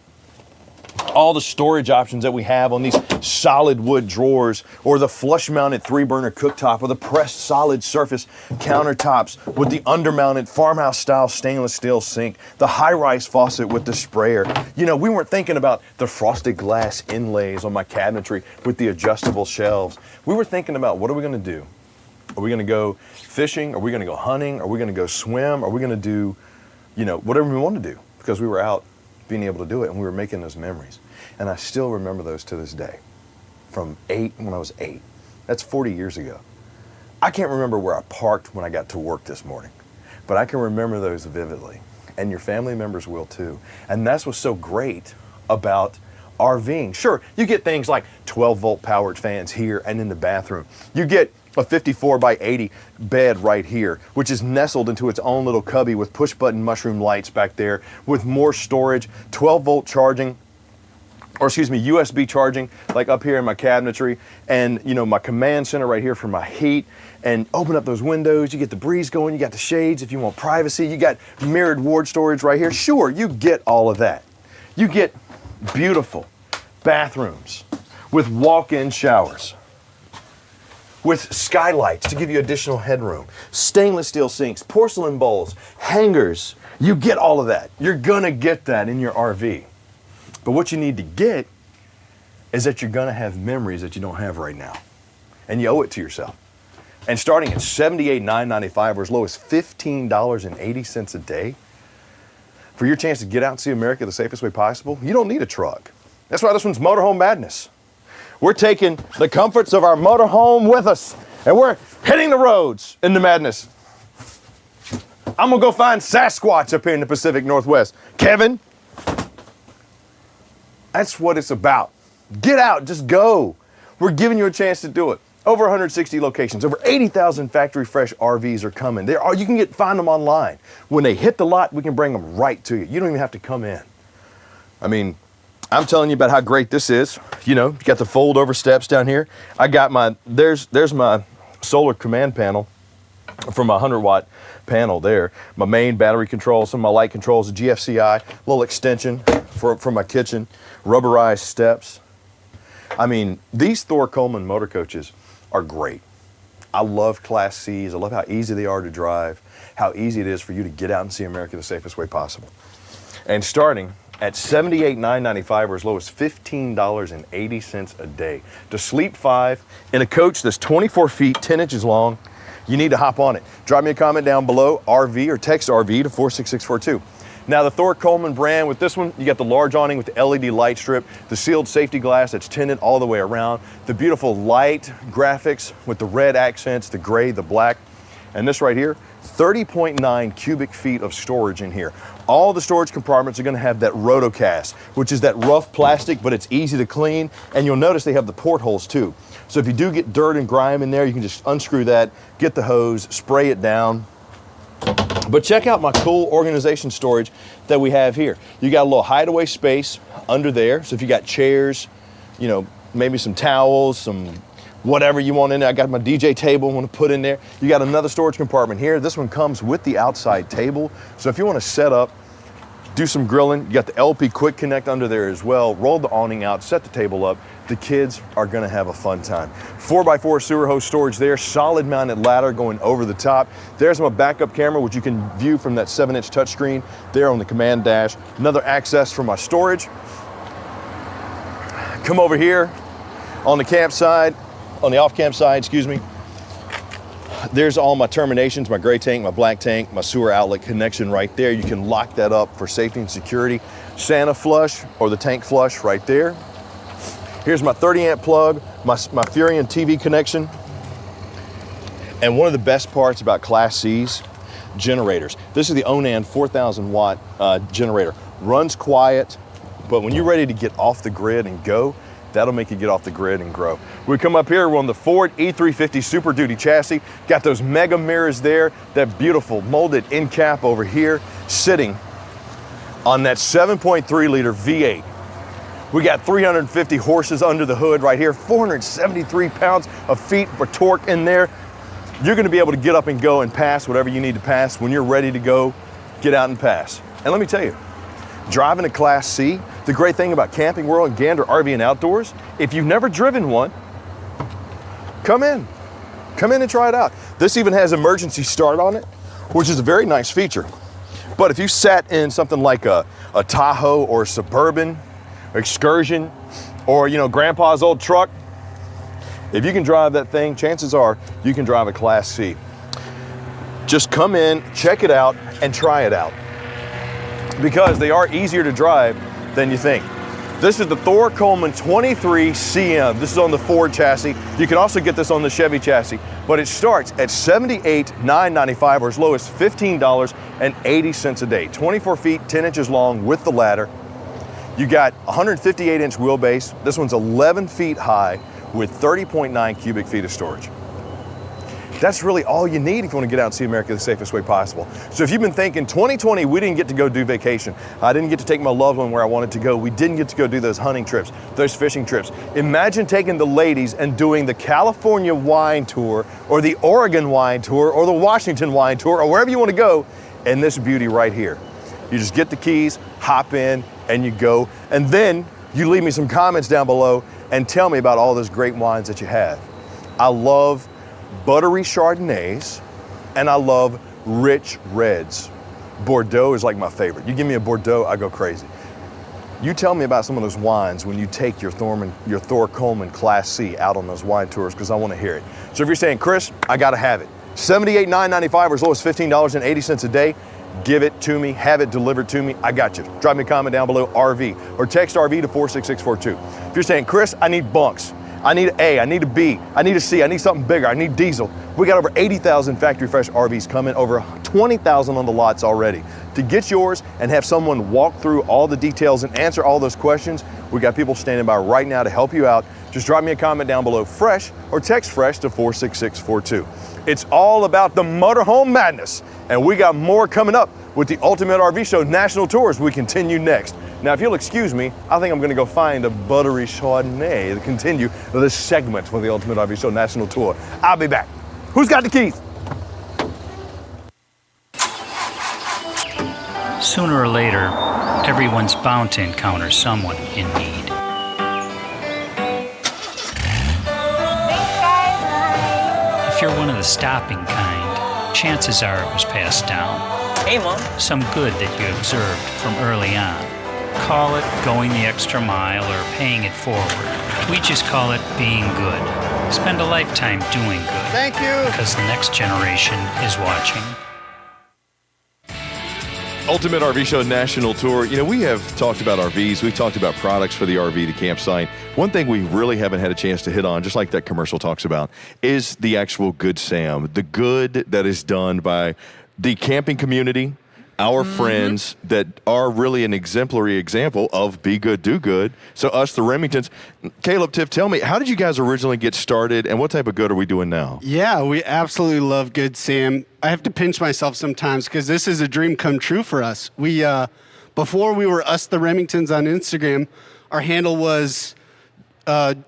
all the storage options that we have on these solid wood drawers, or the flush mounted 3-burner cooktop, or the pressed solid surface countertops with the undermounted farmhouse style stainless steel sink, the high-rise faucet with the sprayer. You know, we weren't thinking about the frosted glass inlays on my cabinetry with the adjustable shelves. We were thinking about, what are we going to do? Are we going to go fishing? Are we going to go hunting? Are we going to go swim? Are we going to do, you know, whatever we want to do? Because we were out being able to do it, and we were making those memories. And I still remember those to this day, from when I was 8. That's 40 years ago. I can't remember where I parked when I got to work this morning, but I can remember those vividly, and your family members will too. And that's what's so great about RVing. Sure, you get things like 12-volt powered fans here and in the bathroom. You get a 54 by 80 bed right here, which is nestled into its own little cubby with push-button mushroom lights back there, with more storage, 12-volt charging, or excuse me, USB charging, like up here in my cabinetry, and you know, my command center right here for my heat. And open up those windows, you get the breeze going, you got the shades if you want privacy, you got mirrored ward storage right here. Sure, you get all of that. You get beautiful bathrooms with walk-in showers, with skylights to give you additional headroom, stainless steel sinks, porcelain bowls, hangers. You get all of that. You're gonna get that in your RV. But what you need to get is that you're gonna have memories that you don't have right now. And you owe it to yourself. And starting at $78,995 or as low as $15.80 a day, for your chance to get out and see America the safest way possible, you don't need a truck. That's why this one's Motorhome Madness. We're taking the comforts of our motorhome with us, and we're hitting the roads in the madness. I'm gonna go find Sasquatch up here in the Pacific Northwest. Kevin, that's what it's about. Get out, just go. We're giving you a chance to do it. Over 160 locations, over 80,000 factory fresh RVs are coming. You can find them online. When they hit the lot, we can bring them right to you. You don't even have to come in. I mean, I'm telling you about how great this is. You know, you got the fold over steps down here. I got there's my solar command panel from my 100-watt panel there. My main battery control, some of my light controls, a GFCI, little extension for my kitchen, rubberized steps. I mean, these Thor Coleman motor coaches are great. I love Class C's. I love how easy they are to drive, how easy it is for you to get out and see America the safest way possible. And starting at $78,995 or as low as $15.80 a day. To sleep 5 in a coach that's 24 feet, 10 inches long, you need to hop on it. Drop me a comment down below, RV, or text RV to 46642. Now the Thor Coleman brand, with this one, you got the large awning with the LED light strip, the sealed safety glass that's tinted all the way around, the beautiful light graphics with the red accents, the gray, the black, and this right here, 30.9 cubic feet of storage in here. All the storage compartments are gonna have that rotocast, which is that rough plastic, but it's easy to clean, and you'll notice they have the portholes too. So if you do get dirt and grime in there, you can just unscrew that, get the hose, spray it down. But check out my cool organization storage that we have here. You got a little hideaway space under there. So if you got chairs, you know, maybe some towels, some whatever you want in there. I got my DJ table I want to put in there. You got another storage compartment here. This one comes with the outside table. So if you want to set up, do some grilling, you got the LP Quick Connect under there as well. Roll the awning out, set the table up. The kids are gonna have a fun time. 4x4 sewer hose storage there, solid mounted ladder going over the top. There's my backup camera, which you can view from that 7-inch touchscreen there on the command dash. Another access for my storage. Come over here on the campsite, on the off-camp side, excuse me. There's all my terminations, my gray tank, my black tank, my sewer outlet connection right there. You can lock that up for safety and security. Santa flush or the tank flush right there. Here's my 30-amp plug, my Furion TV connection. And one of the best parts about Class C's, generators. This is the Onan 4,000-watt generator. Runs quiet, but when you're ready to get off the grid and go, that'll make you get off the grid and grow. We come up here, we're on the Ford E350 Super Duty chassis. Got those mega mirrors there, that beautiful molded end cap over here, sitting on that 7.3 liter V8. We got 350 horses under the hood right here, 473 pounds of feet for torque in there. You're gonna be able to get up and go and pass whatever you need to pass. When you're ready to go, get out and pass. And let me tell you, driving a Class C, The great thing about Camping World and Gander RV and Outdoors, if you've never driven one, come in. Come in and try it out. This even has emergency start on it, which is a very nice feature. But if you sat in something like a Tahoe or a Suburban or Excursion or, Grandpa's old truck, if you can drive that thing, chances are you can drive a Class C. Just come in, check it out, and try it out. Because they are easier to drive than you think. This is the Thor Coleman 23 CM. This is on the Ford chassis. You can also get this on the Chevy chassis, but it starts at $78,995 or as low as $15.80 a day. 24 feet, 10 inches long with the ladder. You got 158-inch wheelbase. This one's 11 feet high with 30.9 cubic feet of storage. That's really all you need if you want to get out and see America the safest way possible. So if you've been thinking, 2020, we didn't get to go do vacation. I didn't get to take my loved one where I wanted to go. We didn't get to go do those hunting trips, those fishing trips. Imagine taking the ladies and doing the California wine tour or the Oregon wine tour or the Washington wine tour or wherever you want to go in this beauty right here. You just get the keys, hop in, and you go. And then you leave me some comments down below and tell me about all those great wines that you have. I love buttery Chardonnays, and I love rich reds. Bordeaux is like my favorite. You give me a Bordeaux, I go crazy. You tell me about some of those wines when you take your Thor Coleman Class C out on those wine tours, because I want to hear it. So if you're saying, Chris, I got to have it. $78,995 or as low as $15.80 a day. Give it to me, have it delivered to me, I got you. Drop me a comment down below, RV, or text RV to 46642. If you're saying, Chris, I need bunks, I need an A, I need a B, I need a C, I need something bigger, I need diesel. We got over 80,000 factory fresh RVs coming, over 20,000 on the lots already. To get yours and have someone walk through all the details and answer all those questions, we got people standing by right now to help you out. Just drop me a comment down below, fresh, or text fresh to 46642. It's all about the motorhome madness, and we got more coming up with the Ultimate RV Show National Tours. We continue next. Now, if you'll excuse me, I think I'm going to go find a buttery Chardonnay to continue this segment for the Ultimate RV Show National Tour. I'll be back. Who's got the keys? Sooner or later, everyone's bound to encounter someone in need. If you're one of the stopping kind, chances are it was passed down. Hey, Mom. Some good that you observed from early on. Call it going the extra mile or paying it forward. We just call it being good. Spend a lifetime doing good. Thank you. Because the next generation is watching. Ultimate RV Show National Tour. We have talked about RVs. We've talked about products for the RV, the campsite. One thing we really haven't had a chance to hit on, just like that commercial talks about, is the actual Good Sam. The good that is done by the camping community, our friends that are really an exemplary example of be good, do good. So us, the Remingtons. Caleb, Tiff, tell me, how did you guys originally get started and what type of good are we doing now? Yeah, we absolutely love Good Sam. I have to pinch myself sometimes because this is a dream come true for us. We, before we were us, the Remingtons on Instagram, our handle was Good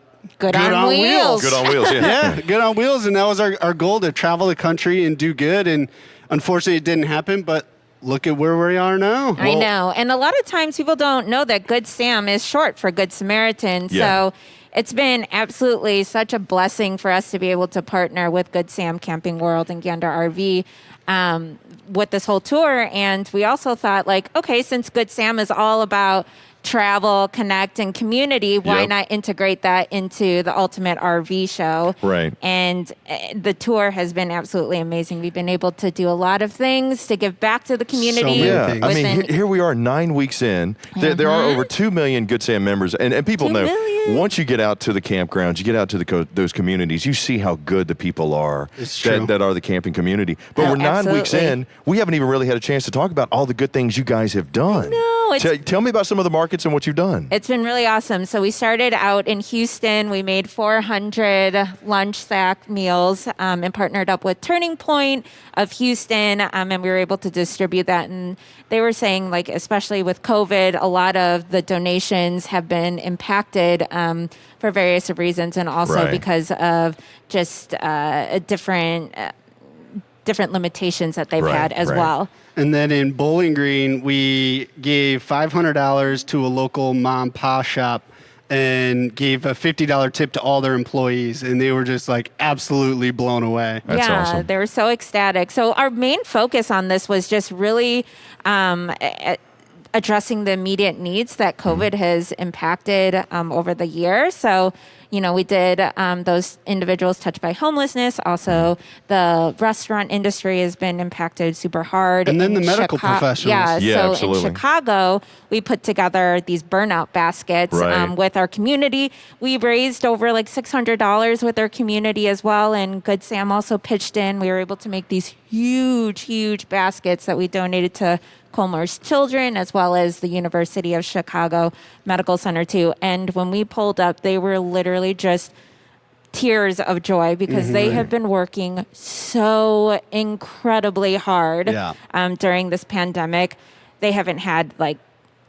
on wheels. Good on wheels, yeah. Yeah, Good on Wheels. And that was our goal, to travel the country and do good. And unfortunately, it didn't happen, but look at where we are now. I know. And a lot of times people don't know that Good Sam is short for Good Samaritan. Yeah. So it's been absolutely such a blessing for us to be able to partner with Good Sam Camping World and Gander RV with this whole tour. And we also thought, okay, since Good Sam is all about travel, connect, and community, why not integrate that into the Ultimate RV Show? Right. And the tour has been absolutely amazing. We've been able to do a lot of things to give back to the community. many things. I mean, here we are 9 weeks in. There are over 2 million Good Sam members. And people 2 know, million. once you get out to the campgrounds, you get out to those communities, you see how good the people are that are the camping community. But we're 9 weeks in. We haven't even really had a chance to talk about all the good things you guys have done. No, Tell me about some of the markets and what you've done. It's been really awesome. So we started out in Houston. We made 400 lunch sack meals and partnered up with Turning Point of Houston, and we were able to distribute that. And they were saying, especially with COVID, a lot of the donations have been impacted for various reasons, and also because of just different different limitations that they've Right, had as right. well. And then in Bowling Green, we gave $500 to a local mom pa shop and gave a $50 tip to all their employees. And they were just like absolutely blown away. That's yeah, awesome. they were so ecstatic. So our main focus on this was just really addressing the immediate needs that COVID has impacted over the year. So, we did those individuals touched by homelessness. Also, the restaurant industry has been impacted super hard. And then in the medical professionals. Yeah, Yeah, so absolutely. in Chicago, we put together these burnout baskets Right. with our community. We raised over like $600 with our community as well. And Good Sam also pitched in. We were able to make these huge baskets that we donated to Coleman's children, as well as the University of Chicago Medical Center too. And when we pulled up, they were literally just tears of joy because they have been working so incredibly hard Yeah. during this pandemic. They haven't had like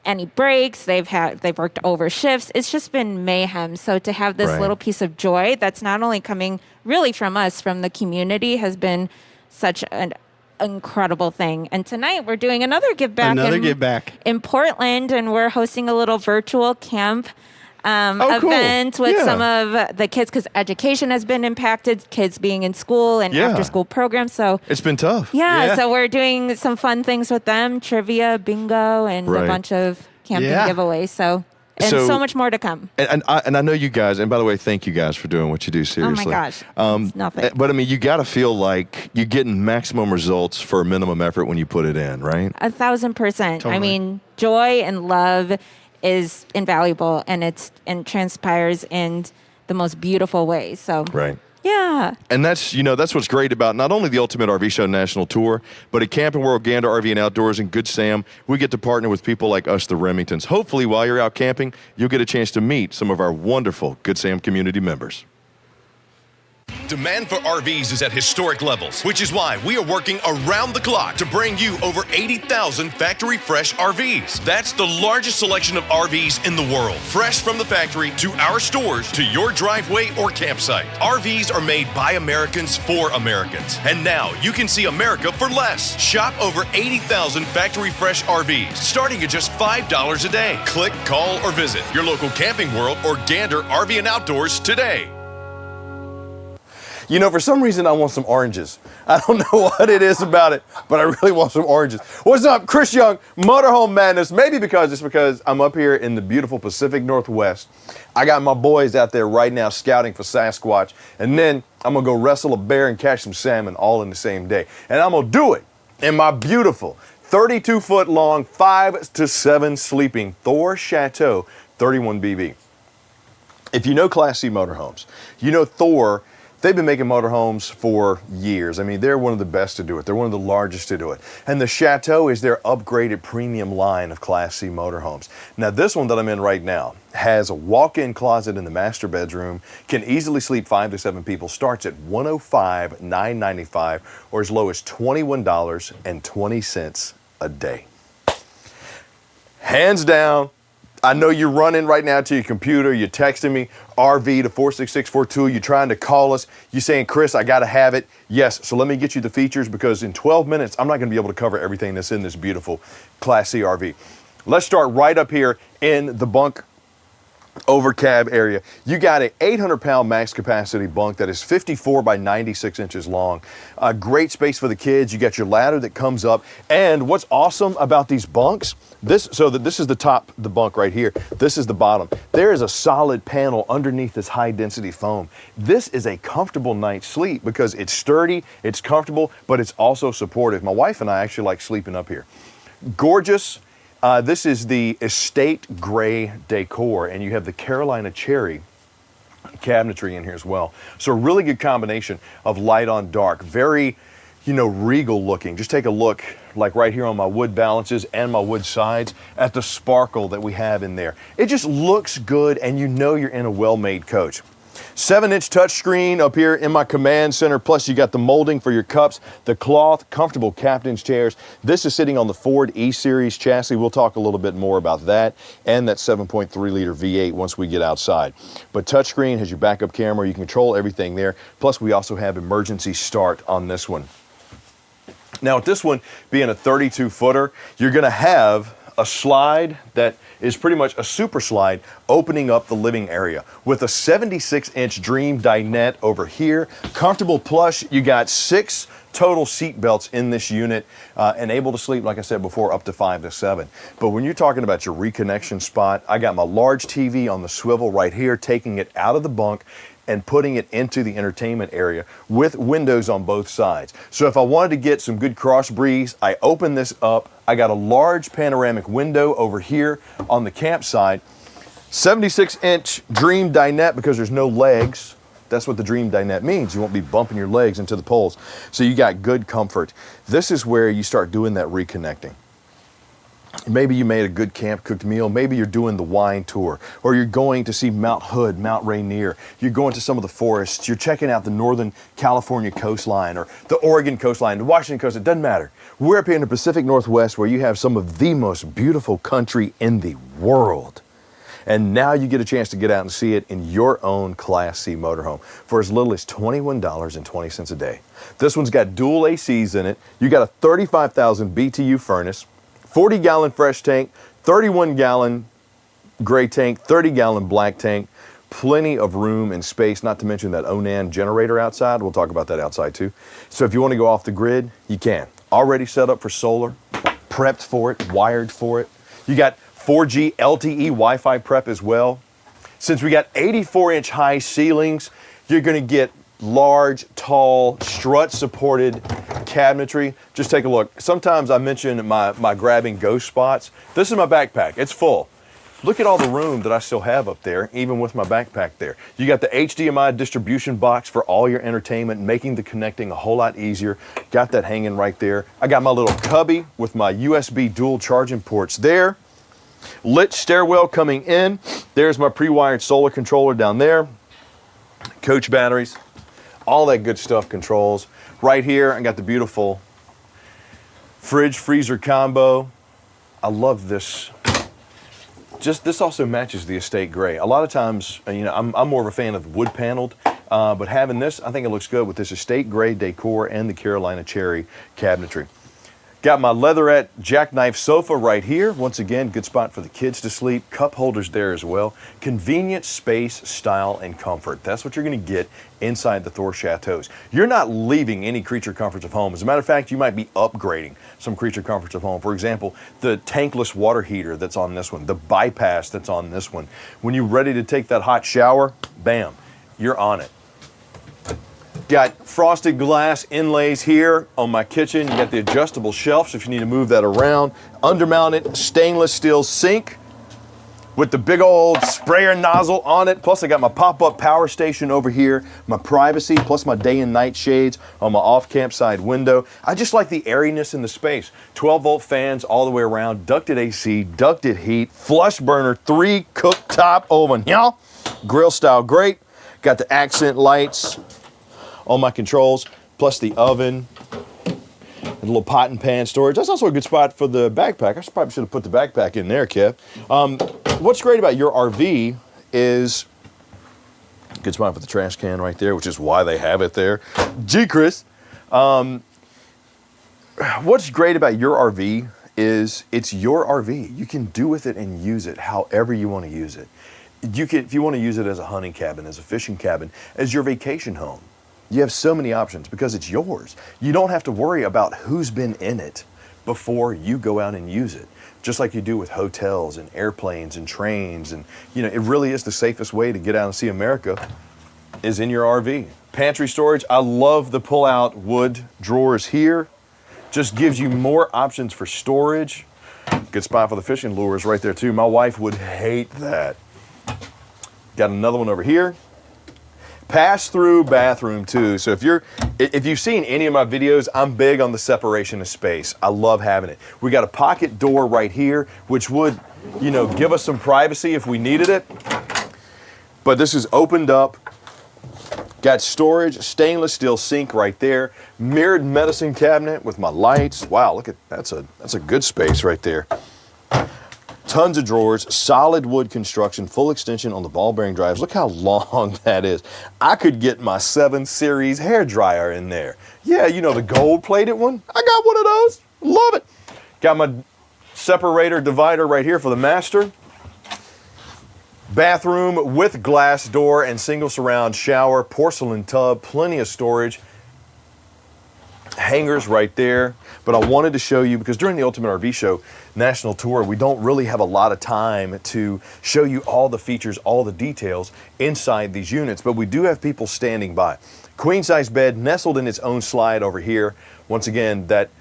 any breaks. They've worked over shifts. It's just been mayhem. So to have this Right. little piece of joy that's not only coming really from us, from the community, has been such an incredible thing. And tonight we're doing another give back. In Portland, and we're hosting a little virtual camp cool. event with Yeah. some of the kids, because education has been impacted, kids being in school and Yeah. after school programs. So It's been tough. yeah, so we're doing some fun things with them, trivia, bingo, and Right. a bunch of camping Yeah. giveaways. So so much more to come. And I know you guys, and by the way, thank you guys for doing what you do, seriously. Oh my gosh, it's nothing. But I mean, you got to feel like you're getting maximum results for a minimum effort when you put it in, right? 1,000%. Totally. I mean, joy and love is invaluable, and it transpires in the most beautiful ways. So Right. yeah. And that's what's great about not only the Ultimate RV Show National Tour, but at Camping World, Gander RV and Outdoors, and Good Sam, we get to partner with people like us, the Remingtons. Hopefully, while you're out camping, you'll get a chance to meet some of our wonderful Good Sam community members. Demand for RVs is at historic levels, which is why we are working around the clock to bring you over 80,000 factory fresh RVs. That's the largest selection of RVs in the world. Fresh from the factory to our stores to your driveway or campsite. RVs are made by Americans for Americans. And now you can see America for less. Shop over 80,000 factory fresh RVs, starting at just $5 a day. Click, call, or visit your local Camping World or Gander RV and Outdoors today. For some reason, I want some oranges. I don't know what it is about it, but I really want some oranges. What's up, Chris Young, Motorhome Madness? Maybe because I'm up here in the beautiful Pacific Northwest. I got my boys out there right now scouting for Sasquatch, and then I'm going to go wrestle a bear and catch some salmon all in the same day. And I'm going to do it in my beautiful 32-foot long, 5 to 7 sleeping Thor Chateau 31 BB. If you know Class C motorhomes, you know Thor. They've been making motorhomes for years. I mean, they're one of the best to do it. They're one of the largest to do it. And the Chateau is their upgraded premium line of Class C motorhomes. Now, this one that I'm in right now has a walk-in closet in the master bedroom, can easily sleep 5 to 7 people, starts at $105,995 or as low as $21.20 a day. Hands down. I know you're running right now to your computer, you're texting me, RV to 46642, you're trying to call us, you're saying, Chris, I gotta have it. Yes, so let me get you the features, because in 12 minutes, I'm not gonna be able to cover everything that's in this beautiful Class C RV. Let's start right up here in the bunk over cab area. You got an 800-pound max capacity bunk that is 54 by 96 inches long. A great space for the kids. You got your ladder that comes up. And what's awesome about these bunks, this is the top, the bunk right here. This is the bottom. There is a solid panel underneath this high density foam. This is a comfortable night's sleep because it's sturdy, it's comfortable, but it's also supportive. My wife and I actually like sleeping up here. Gorgeous. This is the estate gray decor, and you have the Carolina cherry cabinetry in here as well. So a really good combination of light on dark, very, regal looking. Just take a look, like right here on my wood balances and my wood sides, at the sparkle that we have in there. It just looks good, and you're in a well-made coach. 7-inch touchscreen up here in my command center, plus you got the molding for your cups, the cloth, comfortable captain's chairs. This is sitting on the Ford E-Series chassis. We'll talk a little bit more about that and that 7.3-liter V8 once we get outside. But touchscreen has your backup camera. You can control everything there. Plus, we also have emergency start on this one. Now with this one being a 32 footer, you're gonna have a slide that is pretty much a super slide opening up the living area with a 76-inch Dream dinette over here. Comfortable plush. You got 6 total seat belts in this unit and able to sleep, like I said before, up to 5 to 7. But when you're talking about your reconnection spot, I got my large TV on the swivel right here, taking it out of the bunk and putting it into the entertainment area with windows on both sides. So if I wanted to get some good cross breeze, I open this up. I got a large panoramic window over here on the campsite. 76-inch Dream dinette because there's no legs. That's what the Dream dinette means. You won't be bumping your legs into the poles. So you got good comfort. This is where you start doing that reconnecting. Maybe you made a good camp cooked meal. Maybe you're doing the wine tour, or you're going to see Mount Hood, Mount Rainier. You're going to some of the forests. You're checking out the Northern California coastline or the Oregon coastline, the Washington coast. It doesn't matter. We're up here in the Pacific Northwest where you have some of the most beautiful country in the world. And now you get a chance to get out and see it in your own Class C motorhome for as little as $21.20 a day. This one's got dual ACs in it. You got a 35,000 BTU furnace, 40-gallon fresh tank, 31-gallon gray tank, 30-gallon black tank, plenty of room and space, not to mention that Onan generator outside. We'll talk about that outside too. So if you want to go off the grid, you can. Already set up for solar, prepped for it, wired for it. You got 4G LTE Wi-Fi prep as well. Since we got 84-inch high ceilings, you're going to get large, tall, strut-supported cabinetry. Just take a look. Sometimes I mention my grabbing ghost spots. This is my backpack. It's full. Look at all the room that I still have up there, even with my backpack there. You got the HDMI distribution box for all your entertainment, making the connecting a whole lot easier. Got that hanging right there. I got my little cubby with my USB dual charging ports there. Lit stairwell coming in. There's my pre-wired solar controller down there. Coach batteries. All that good stuff controls. Right here, I got the beautiful fridge freezer combo. I love this. Just this also matches the estate gray. A lot of times, you know, I'm more of a fan of wood paneled, but having this, I think it looks good with this estate gray decor and the Carolina cherry cabinetry. Got my leatherette jackknife sofa right here. Once again, good spot for the kids to sleep. Cup holders there as well. Convenient space, style, and comfort. That's what you're going to get inside the Thor Chateaus. You're not leaving any creature comforts of home. As a matter of fact, you might be upgrading some creature comforts of home. For example, the tankless water heater that's on this one, the bypass that's on this one. When you're ready to take that hot shower, bam, you're on it. Got frosted glass inlays here on my kitchen. You got the adjustable shelves if you need to move that around. Undermounted stainless steel sink with the big old sprayer nozzle on it. Plus I got my pop-up power station over here, my privacy, plus my day and night shades on my off-campsite window. I just like the airiness in the space. 12-volt fans all the way around, ducted AC, ducted heat, flush burner, 3 cooktop oven, yeah, grill style grate. Got the accent lights on my controls, plus the oven, a little pot and pan storage. That's also a good spot for the backpack. I probably should have put the backpack in there, Kev. What's great about your RV is a good spot for the trash can right there, which is why they have it there. Gee, Chris. What's great about your RV is it's your RV. You can do with it and use it however you want to use it. You can, if you want to use it as a hunting cabin, as a fishing cabin, as your vacation home. You have so many options because it's yours. You don't have to worry about who's been in it before you go out and use it. Just like you do with hotels and airplanes and trains. And you know, it really is the safest way to get out and see America is in your RV. Pantry storage, I love the pull-out wood drawers here. Just gives you more options for storage. Good spot for the fishing lures right there too. My wife would hate that. Got another one over here. Pass-through bathroom too. So if you've seen any of my videos, I'm big on the separation of space. I love having it. We got a pocket door right here, which would, you know, give us some privacy if we needed it. But this is opened up. Got storage, stainless steel sink right there. Mirrored medicine cabinet with my lights. Wow, look at that's a good space right there. Tons of drawers, solid wood construction, full extension on the ball bearing drives. Look how long that is. I could get my 7 Series hair dryer in there. Yeah, you know, the gold plated one. I got one of those. Love it. Got my separator divider right here for the master. Bathroom with glass door and single surround shower, porcelain tub, plenty of storage. Hangers right there. But I wanted to show you, because during the Ultimate RV Show National Tour, we don't really have a lot of time to show you all the features, all the details inside these units, but we do have people standing by. Queen size bed nestled in its own slide over here. Once again, that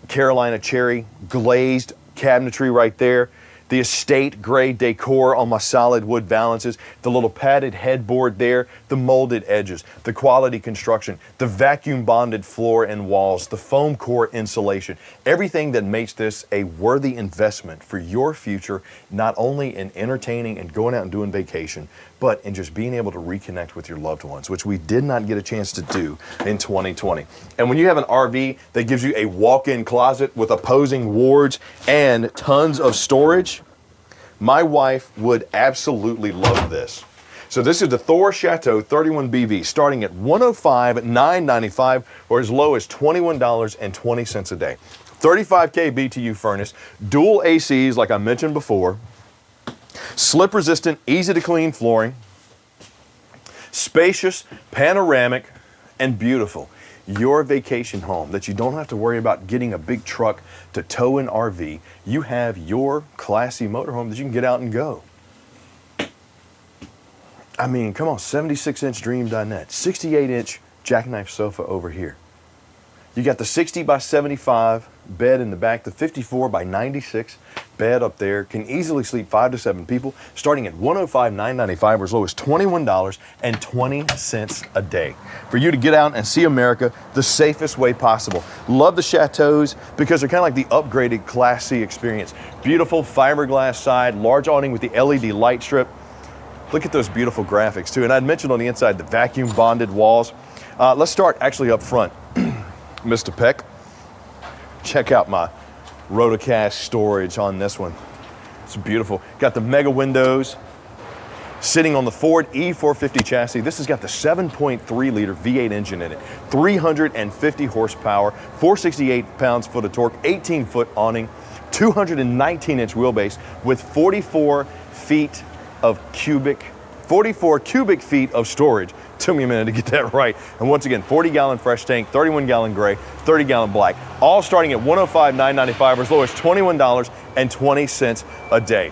Carolina cherry glazed cabinetry right there. The estate gray decor on my solid wood balances, the little padded headboard there, the molded edges, the quality construction, the vacuum bonded floor and walls, the foam core insulation, everything that makes this a worthy investment for your future, not only in entertaining and going out and doing vacation, but in just being able to reconnect with your loved ones, which we did not get a chance to do in 2020. And when you have an RV that gives you a walk-in closet with opposing wards and tons of storage, my wife would absolutely love this. So this is the Thor Chateau 31 BV, starting at $105,995 or as low as $21.20 a day. 35K BTU furnace, dual ACs like I mentioned before, slip resistant, easy to clean flooring, spacious, panoramic, and beautiful. Your vacation home that you don't have to worry about getting a big truck to tow an RV. You have your classy motorhome that you can get out and go. I mean, come on, 76-inch Dream dinette, 68-inch jackknife sofa over here. You got the 60 by 75 bed in the back, the 54 by 96 bed up there. Can easily sleep 5 to 7 people, starting at $105,995 or as low as $21.20 a day. For you to get out and see America the safest way possible. Love the Chateaus because they're kind of like the upgraded Class C experience. Beautiful fiberglass side, large awning with the LED light strip. Look at those beautiful graphics too. And I'd mentioned on the inside the vacuum bonded walls. Let's start actually up front. Mr. Peck, check out my Rotocast storage on this one. It's beautiful. Got the mega windows sitting on the Ford E450 chassis. This has got the 7.3 liter V8 engine in it, 350 horsepower, 468 pounds-foot of torque, 18-foot awning, 219-inch wheelbase with 44 cubic feet of storage. Took me a minute to get that right. And once again, 40-gallon fresh tank, 31-gallon gray, 30-gallon black, all starting at $105,995 or as low as $21.20 a day.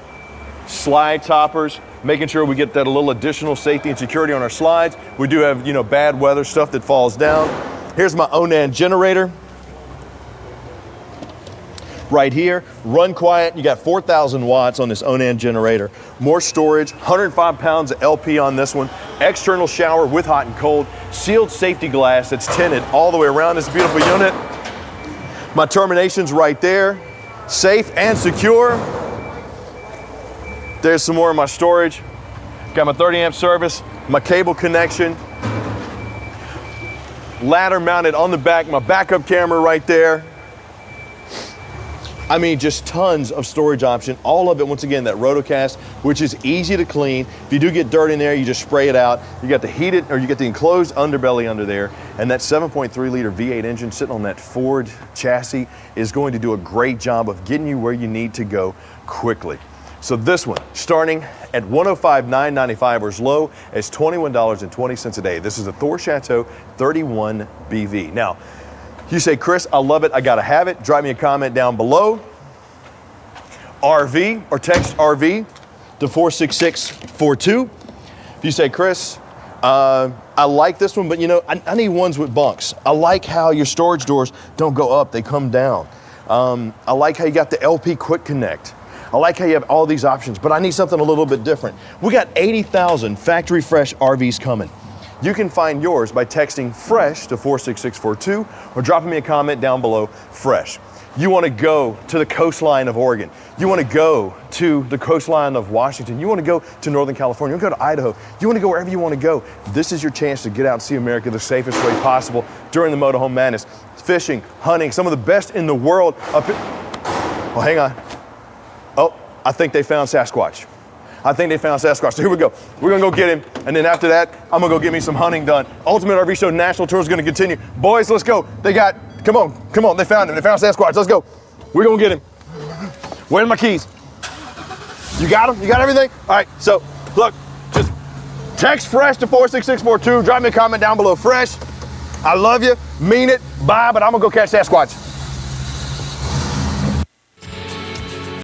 Slide toppers, making sure we get that a little additional safety and security on our slides. We do have, you know, bad weather stuff that falls down. Here's my Onan generator. Right here, run quiet. You got 4,000 watts on this Onan generator. More storage, 105 pounds of LP on this one. External shower with hot and cold. Sealed safety glass that's tinted all the way around this beautiful unit. My terminations right there. Safe and secure. There's some more of my storage. Got my 30 amp service, my cable connection. Ladder mounted on the back, my backup camera right there. I mean, just tons of storage option. All of it, once again, that Rotocast, which is easy to clean. If you do get dirt in there, you just spray it out. You got the heated, or you get the enclosed underbelly under there, and that 7.3 liter V8 engine sitting on that Ford chassis is going to do a great job of getting you where you need to go quickly. So this one, starting at $105,995 or as low as $21.20 a day. This is a Thor Chateau 31 BV. Now, you say, Chris, I love it, I gotta have it. Drop me a comment down below. RV, or text RV to 46642. If you say, Chris, I like this one, but you know, I need ones with bunks. I like how your storage doors don't go up, they come down. I like how you got the LP Quick Connect. I like how you have all these options, but I need something a little bit different. We got 80,000 factory fresh RVs coming. You can find yours by texting FRESH to 46642 or dropping me a comment down below, FRESH. You want to go to the coastline of Oregon. You want to go to the coastline of Washington. You want to go to Northern California. You want to go to Idaho. You want to go wherever you want to go. This is your chance to get out and see America the safest way possible during the Motorhome Madness. Fishing, hunting, some of the best in the world. Well, hang on. Oh, I think they found Sasquatch. I think they found Sasquatch. So here we go. We're gonna go get him, and then after that, I'm gonna go get me some hunting done. Ultimate RV Show National Tour is gonna continue. Boys, let's go. They got, come on, they found him. They found Sasquatch. Let's go. We're gonna get him. Where's my keys? You got them? You got everything? All right, so look, just text fresh to 46642. Drop me a comment down below, fresh. I love you, mean it, bye, but I'm gonna go catch Sasquatch.